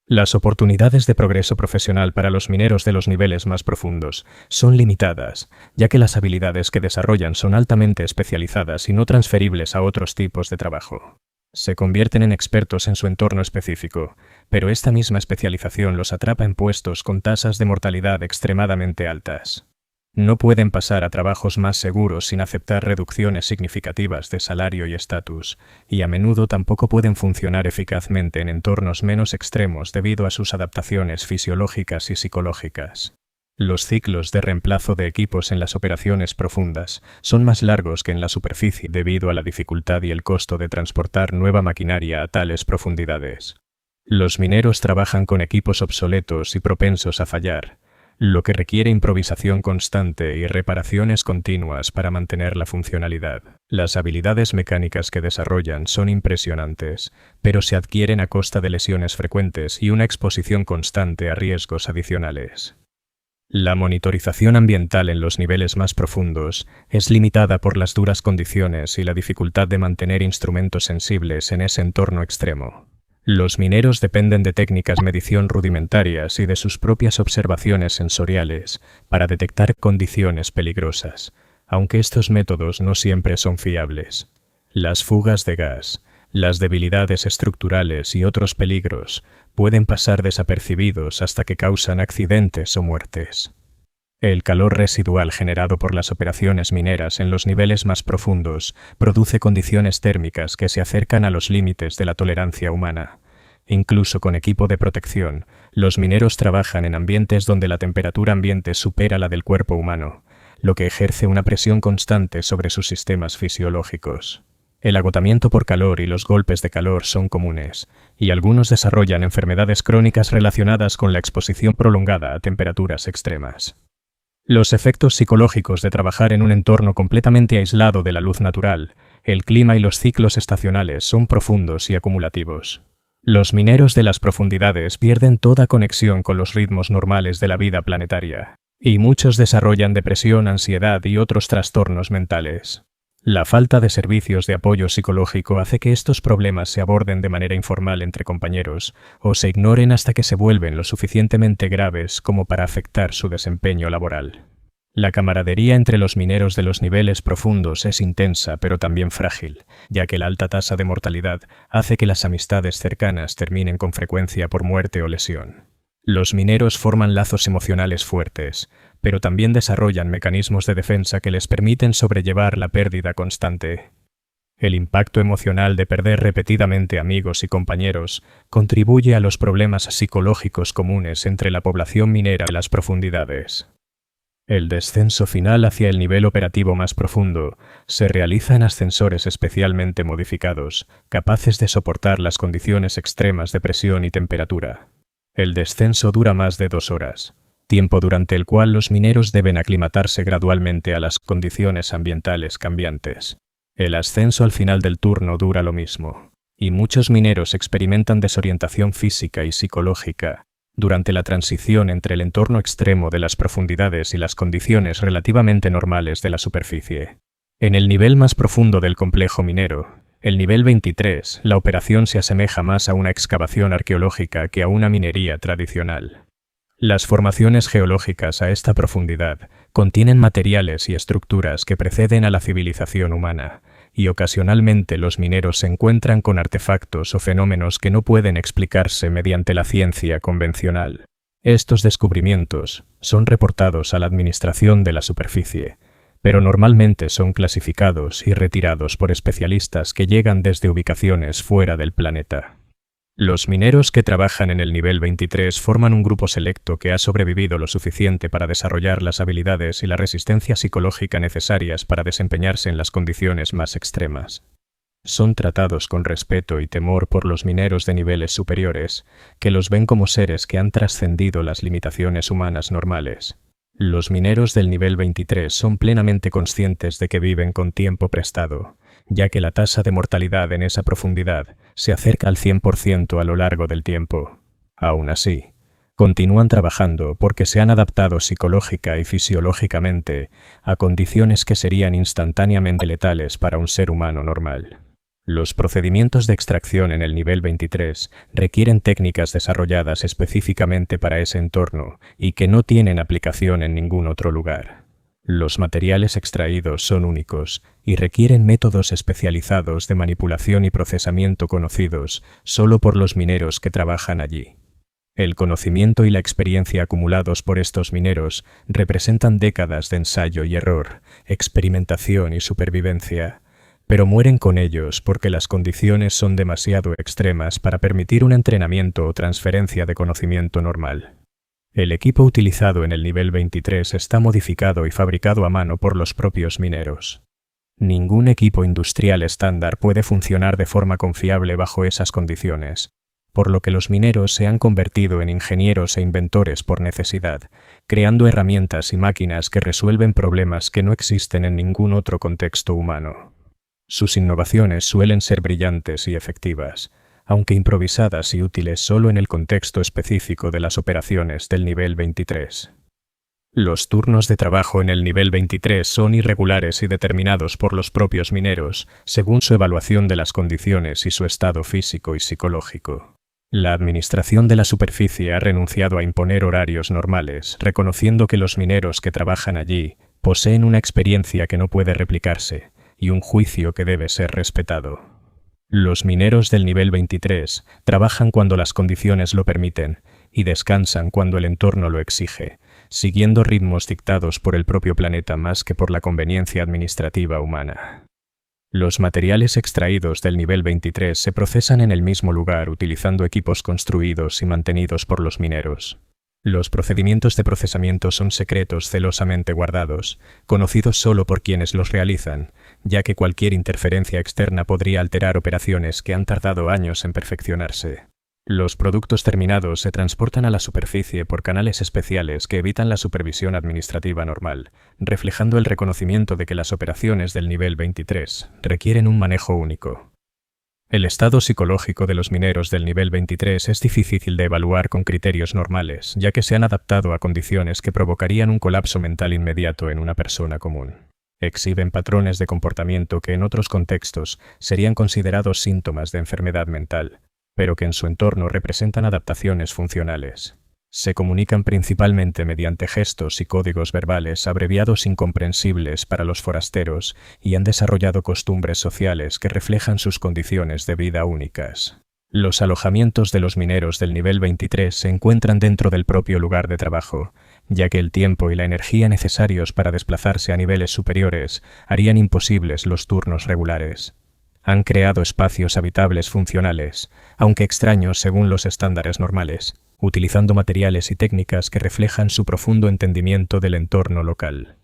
Las oportunidades de progreso profesional para los mineros de los niveles más profundos son limitadas, ya que las habilidades que desarrollan son altamente especializadas y no transferibles a otros tipos de trabajo. Se convierten en expertos en su entorno específico, pero esta misma especialización los atrapa en puestos con tasas de mortalidad extremadamente altas. No pueden pasar a trabajos más seguros sin aceptar reducciones significativas de salario y estatus, y a menudo tampoco pueden funcionar eficazmente en entornos menos extremos debido a sus adaptaciones fisiológicas y psicológicas. Los ciclos de reemplazo de equipos en las operaciones profundas son más largos que en la superficie debido a la dificultad y el costo de transportar nueva maquinaria a tales profundidades. Los mineros trabajan con equipos obsoletos y propensos a fallar, lo que requiere improvisación constante y reparaciones continuas para mantener la funcionalidad. Las habilidades mecánicas que desarrollan son impresionantes, pero se adquieren a costa de lesiones frecuentes y una exposición constante a riesgos adicionales. La monitorización ambiental en los niveles más profundos es limitada por las duras condiciones y la dificultad de mantener instrumentos sensibles en ese entorno extremo. Los mineros dependen de técnicas de medición rudimentarias y de sus propias observaciones sensoriales para detectar condiciones peligrosas, aunque estos métodos no siempre son fiables. Las fugas de gas, las debilidades estructurales y otros peligros pueden pasar desapercibidos hasta que causan accidentes o muertes. El calor residual generado por las operaciones mineras en los niveles más profundos produce condiciones térmicas que se acercan a los límites de la tolerancia humana. Incluso con equipo de protección, los mineros trabajan en ambientes donde la temperatura ambiente supera la del cuerpo humano, lo que ejerce una presión constante sobre sus sistemas fisiológicos. El agotamiento por calor y los golpes de calor son comunes, y algunos desarrollan enfermedades crónicas relacionadas con la exposición prolongada a temperaturas extremas. Los efectos psicológicos de trabajar en un entorno completamente aislado de la luz natural, el clima y los ciclos estacionales son profundos y acumulativos. Los mineros de las profundidades pierden toda conexión con los ritmos normales de la vida planetaria, y muchos desarrollan depresión, ansiedad y otros trastornos mentales. La falta de servicios de apoyo psicológico hace que estos problemas se aborden de manera informal entre compañeros o se ignoren hasta que se vuelven lo suficientemente graves como para afectar su desempeño laboral. La camaradería entre los mineros de los niveles profundos es intensa pero también frágil, ya que la alta tasa de mortalidad hace que las amistades cercanas terminen con frecuencia por muerte o lesión. Los mineros forman lazos emocionales fuertes, pero también desarrollan mecanismos de defensa que les permiten sobrellevar la pérdida constante. El impacto emocional de perder repetidamente amigos y compañeros contribuye a los problemas psicológicos comunes entre la población minera de las profundidades. El descenso final hacia el nivel operativo más profundo se realiza en ascensores especialmente modificados, capaces de soportar las condiciones extremas de presión y temperatura. El descenso dura más de 2 horas, tiempo durante el cual los mineros deben aclimatarse gradualmente a las condiciones ambientales cambiantes. El ascenso al final del turno dura lo mismo, y muchos mineros experimentan desorientación física y psicológica durante la transición entre el entorno extremo de las profundidades y las condiciones relativamente normales de la superficie. En el nivel más profundo del complejo minero, el nivel 23, la operación se asemeja más a una excavación arqueológica que a una minería tradicional. Las formaciones geológicas a esta profundidad contienen materiales y estructuras que preceden a la civilización humana, y ocasionalmente los mineros se encuentran con artefactos o fenómenos que no pueden explicarse mediante la ciencia convencional. Estos descubrimientos son reportados a la administración de la superficie, pero normalmente son clasificados y retirados por especialistas que llegan desde ubicaciones fuera del planeta. Los mineros que trabajan en el nivel 23 forman un grupo selecto que ha sobrevivido lo suficiente para desarrollar las habilidades y la resistencia psicológica necesarias para desempeñarse en las condiciones más extremas. Son tratados con respeto y temor por los mineros de niveles superiores, que los ven como seres que han trascendido las limitaciones humanas normales. Los mineros del nivel 23 son plenamente conscientes de que viven con tiempo prestado, ya que la tasa de mortalidad en esa profundidad se acerca al 100% a lo largo del tiempo. Aún así, continúan trabajando porque se han adaptado psicológica y fisiológicamente a condiciones que serían instantáneamente letales para un ser humano normal. Los procedimientos de extracción en el nivel 23 requieren técnicas desarrolladas específicamente para ese entorno y que no tienen aplicación en ningún otro lugar. Los materiales extraídos son únicos y requieren métodos especializados de manipulación y procesamiento conocidos solo por los mineros que trabajan allí. El conocimiento y la experiencia acumulados por estos mineros representan décadas de ensayo y error, experimentación y supervivencia, pero mueren con ellos porque las condiciones son demasiado extremas para permitir un entrenamiento o transferencia de conocimiento normal. El equipo utilizado en el nivel 23 está modificado y fabricado a mano por los propios mineros. Ningún equipo industrial estándar puede funcionar de forma confiable bajo esas condiciones, por lo que los mineros se han convertido en ingenieros e inventores por necesidad, creando herramientas y máquinas que resuelven problemas que no existen en ningún otro contexto humano. Sus innovaciones suelen ser brillantes y efectivas, aunque improvisadas y útiles solo en el contexto específico de las operaciones del nivel 23. Los turnos de trabajo en el nivel 23 son irregulares y determinados por los propios mineros, según su evaluación de las condiciones y su estado físico y psicológico. La administración de la superficie ha renunciado a imponer horarios normales, reconociendo que los mineros que trabajan allí poseen una experiencia que no puede replicarse y un juicio que debe ser respetado. Los mineros del nivel 23 trabajan cuando las condiciones lo permiten y descansan cuando el entorno lo exige, siguiendo ritmos dictados por el propio planeta más que por la conveniencia administrativa humana. Los materiales extraídos del nivel 23 se procesan en el mismo lugar utilizando equipos construidos y mantenidos por los mineros. Los procedimientos de procesamiento son secretos celosamente guardados, conocidos solo por quienes los realizan, ya que cualquier interferencia externa podría alterar operaciones que han tardado años en perfeccionarse. Los productos terminados se transportan a la superficie por canales especiales que evitan la supervisión administrativa normal, reflejando el reconocimiento de que las operaciones del nivel 23 requieren un manejo único. El estado psicológico de los mineros del nivel 23 es difícil de evaluar con criterios normales, ya que se han adaptado a condiciones que provocarían un colapso mental inmediato en una persona común. Exhiben patrones de comportamiento que en otros contextos serían considerados síntomas de enfermedad mental, pero que en su entorno representan adaptaciones funcionales. Se comunican principalmente mediante gestos y códigos verbales abreviados incomprensibles para los forasteros y han desarrollado costumbres sociales que reflejan sus condiciones de vida únicas. Los alojamientos de los mineros del nivel 23 se encuentran dentro del propio lugar de trabajo, ya que el tiempo y la energía necesarios para desplazarse a niveles superiores harían imposibles los turnos regulares. Han creado espacios habitables funcionales, aunque extraños según los estándares normales, utilizando materiales y técnicas que reflejan su profundo entendimiento del entorno local.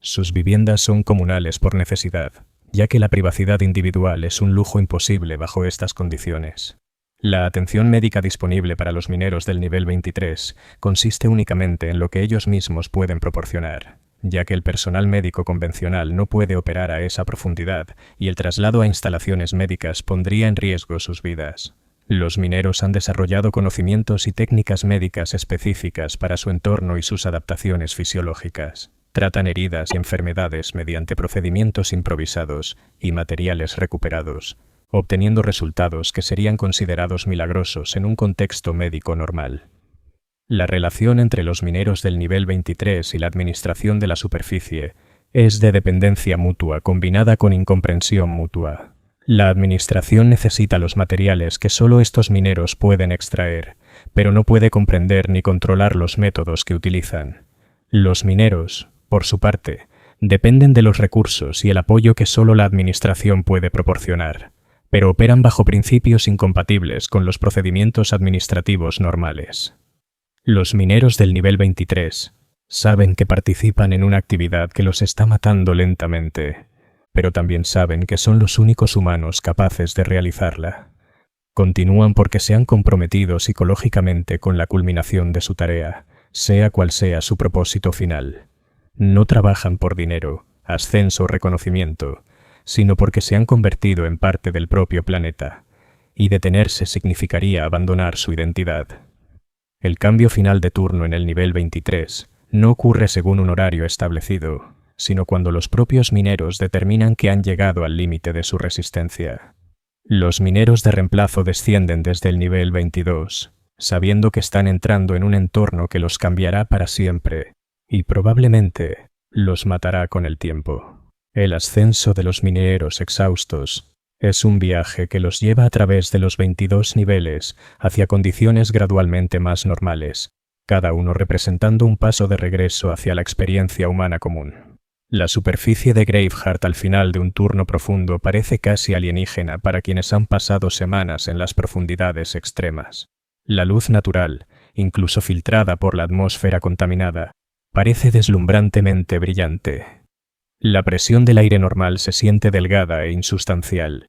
Sus viviendas son comunales por necesidad, ya que la privacidad individual es un lujo imposible bajo estas condiciones. La atención médica disponible para los mineros del nivel 23 consiste únicamente en lo que ellos mismos pueden proporcionar, ya que el personal médico convencional no puede operar a esa profundidad y el traslado a instalaciones médicas pondría en riesgo sus vidas. Los mineros han desarrollado conocimientos y técnicas médicas específicas para su entorno y sus adaptaciones fisiológicas. Tratan heridas y enfermedades mediante procedimientos improvisados y materiales recuperados, obteniendo resultados que serían considerados milagrosos en un contexto médico normal. La relación entre los mineros del nivel 23 y la administración de la superficie es de dependencia mutua combinada con incomprensión mutua. La administración necesita los materiales que solo estos mineros pueden extraer, pero no puede comprender ni controlar los métodos que utilizan. Los mineros, por su parte, dependen de los recursos y el apoyo que solo la administración puede proporcionar, pero operan bajo principios incompatibles con los procedimientos administrativos normales. Los mineros del nivel 23 saben que participan en una actividad que los está matando lentamente, pero también saben que son los únicos humanos capaces de realizarla. Continúan porque se han comprometido psicológicamente con la culminación de su tarea, sea cual sea su propósito final. No trabajan por dinero, ascenso o reconocimiento, sino porque se han convertido en parte del propio planeta, y detenerse significaría abandonar su identidad. El cambio final de turno en el nivel 23 no ocurre según un horario establecido, sino cuando los propios mineros determinan que han llegado al límite de su resistencia. Los mineros de reemplazo descienden desde el nivel 22, sabiendo que están entrando en un entorno que los cambiará para siempre, y probablemente los matará con el tiempo. El ascenso de los mineros exhaustos es un viaje que los lleva a través de los 22 niveles hacia condiciones gradualmente más normales, cada uno representando un paso de regreso hacia la experiencia humana común. La superficie de Graveheart al final de un turno profundo parece casi alienígena para quienes han pasado semanas en las profundidades extremas. La luz natural, incluso filtrada por la atmósfera contaminada, parece deslumbrantemente brillante. La presión del aire normal se siente delgada e insustancial.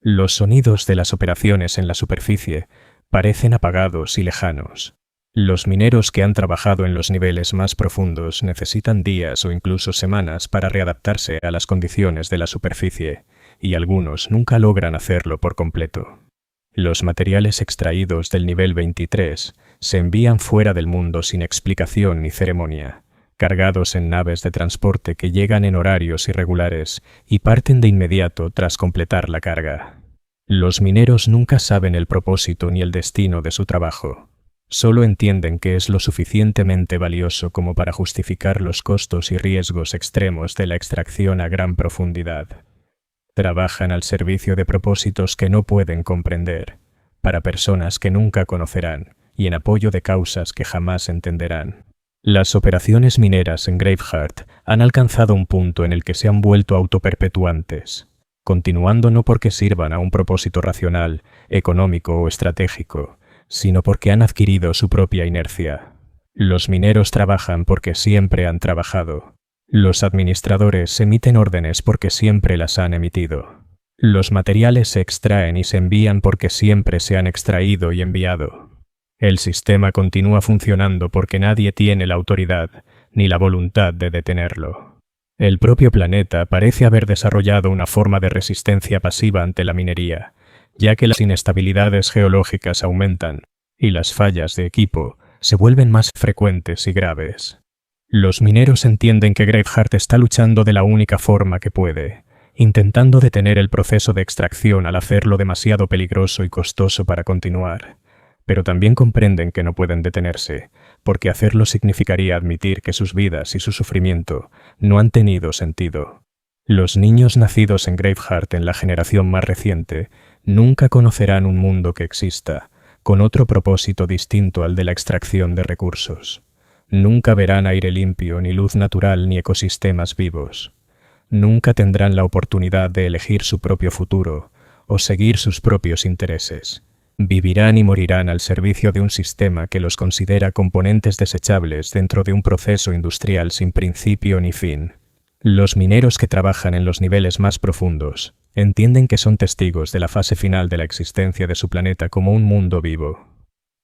Los sonidos de las operaciones en la superficie parecen apagados y lejanos. Los mineros que han trabajado en los niveles más profundos necesitan días o incluso semanas para readaptarse a las condiciones de la superficie, y algunos nunca logran hacerlo por completo. Los materiales extraídos del nivel 23 se envían fuera del mundo sin explicación ni ceremonia, cargados en naves de transporte que llegan en horarios irregulares y parten de inmediato tras completar la carga. Los mineros nunca saben el propósito ni el destino de su trabajo. Solo entienden que es lo suficientemente valioso como para justificar los costos y riesgos extremos de la extracción a gran profundidad. Trabajan al servicio de propósitos que no pueden comprender, para personas que nunca conocerán y en apoyo de causas que jamás entenderán. Las operaciones mineras en Graveheart han alcanzado un punto en el que se han vuelto autoperpetuantes, continuando no porque sirvan a un propósito racional, económico o estratégico, sino porque han adquirido su propia inercia. Los mineros trabajan porque siempre han trabajado. Los administradores emiten órdenes porque siempre las han emitido. Los materiales se extraen y se envían porque siempre se han extraído y enviado. El sistema continúa funcionando porque nadie tiene la autoridad ni la voluntad de detenerlo. El propio planeta parece haber desarrollado una forma de resistencia pasiva ante la minería, ya que las inestabilidades geológicas aumentan y las fallas de equipo se vuelven más frecuentes y graves. Los mineros entienden que Graveheart está luchando de la única forma que puede, intentando detener el proceso de extracción al hacerlo demasiado peligroso y costoso para continuar. Pero también comprenden que no pueden detenerse, porque hacerlo significaría admitir que sus vidas y su sufrimiento no han tenido sentido. Los niños nacidos en Graveheart en la generación más reciente nunca conocerán un mundo que exista, con otro propósito distinto al de la extracción de recursos. Nunca verán aire limpio, ni luz natural, ni ecosistemas vivos. Nunca tendrán la oportunidad de elegir su propio futuro o seguir sus propios intereses. Vivirán y morirán al servicio de un sistema que los considera componentes desechables dentro de un proceso industrial sin principio ni fin. Los mineros que trabajan en los niveles más profundos entienden que son testigos de la fase final de la existencia de su planeta como un mundo vivo.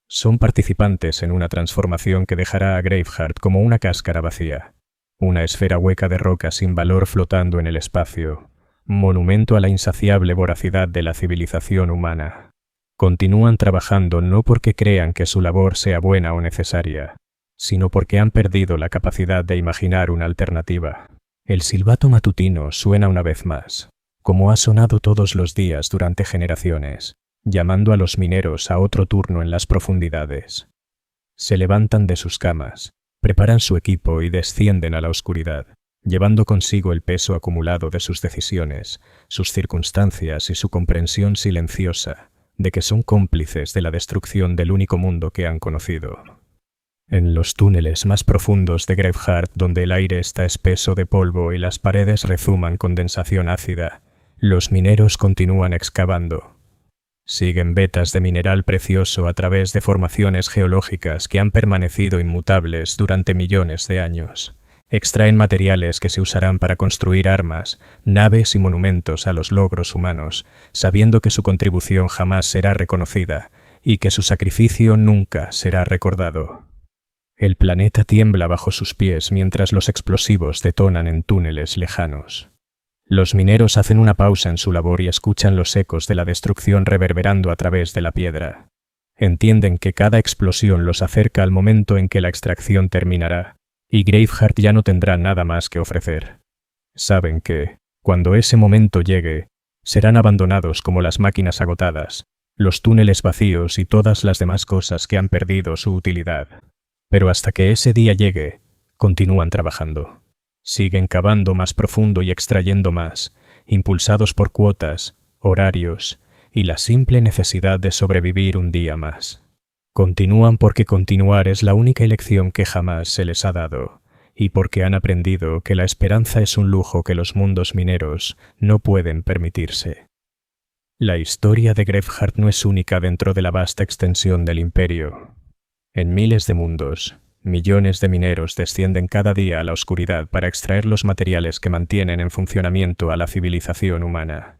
Son participantes en una transformación que dejará a Graveheart como una cáscara vacía, una esfera hueca de roca sin valor flotando en el espacio, monumento a la insaciable voracidad de la civilización humana. Continúan trabajando no porque crean que su labor sea buena o necesaria, sino porque han perdido la capacidad de imaginar una alternativa. El silbato matutino suena una vez más, como ha sonado todos los días durante generaciones, llamando a los mineros a otro turno en las profundidades. Se levantan de sus camas, preparan su equipo y descienden a la oscuridad, llevando consigo el peso acumulado de sus decisiones, sus circunstancias y su comprensión silenciosa de que son cómplices de la destrucción del único mundo que han conocido. En los túneles más profundos de Graveheart, donde el aire está espeso de polvo y las paredes rezuman condensación ácida, los mineros continúan excavando. Siguen vetas de mineral precioso a través de formaciones geológicas que han permanecido inmutables durante millones de años. Extraen materiales que se usarán para construir armas, naves y monumentos a los logros humanos, sabiendo que su contribución jamás será reconocida y que su sacrificio nunca será recordado. El planeta tiembla bajo sus pies mientras los explosivos detonan en túneles lejanos. Los mineros hacen una pausa en su labor y escuchan los ecos de la destrucción reverberando a través de la piedra. Entienden que cada explosión los acerca al momento en que la extracción terminará, y Graveheart ya no tendrá nada más que ofrecer. Saben que, cuando ese momento llegue, serán abandonados como las máquinas agotadas, los túneles vacíos y todas las demás cosas que han perdido su utilidad. Pero hasta que ese día llegue, continúan trabajando. Siguen cavando más profundo y extrayendo más, impulsados por cuotas, horarios y la simple necesidad de sobrevivir un día más. Continúan porque continuar es la única elección que jamás se les ha dado, y porque han aprendido que la esperanza es un lujo que los mundos mineros no pueden permitirse. La historia de Graveheart no es única dentro de la vasta extensión del imperio. En miles de mundos, millones de mineros descienden cada día a la oscuridad para extraer los materiales que mantienen en funcionamiento a la civilización humana.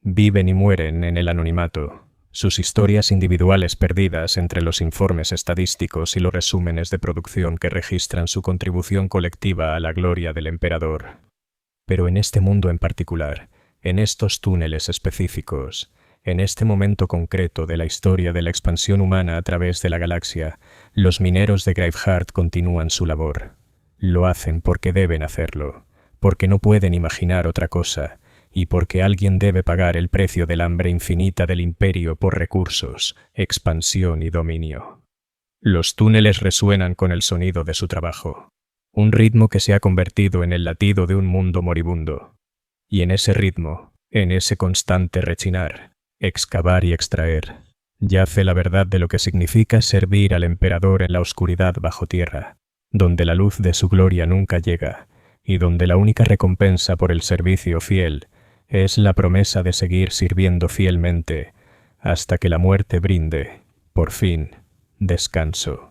Viven y mueren en el anonimato, sus historias individuales perdidas entre los informes estadísticos y los resúmenes de producción que registran su contribución colectiva a la gloria del emperador. Pero en este mundo en particular, en estos túneles específicos, en este momento concreto de la historia de la expansión humana a través de la galaxia, los mineros de Graveheart continúan su labor. Lo hacen porque deben hacerlo, porque no pueden imaginar otra cosa, y porque alguien debe pagar el precio del hambre infinita del imperio por recursos, expansión y dominio. Los túneles resuenan con el sonido de su trabajo, un ritmo que se ha convertido en el latido de un mundo moribundo. Y en ese ritmo, en ese constante rechinar, excavar y extraer, yace la verdad de lo que significa servir al emperador en la oscuridad bajo tierra, donde la luz de su gloria nunca llega, y donde la única recompensa por el servicio fiel es la promesa de seguir sirviendo fielmente hasta que la muerte brinde, por fin, descanso.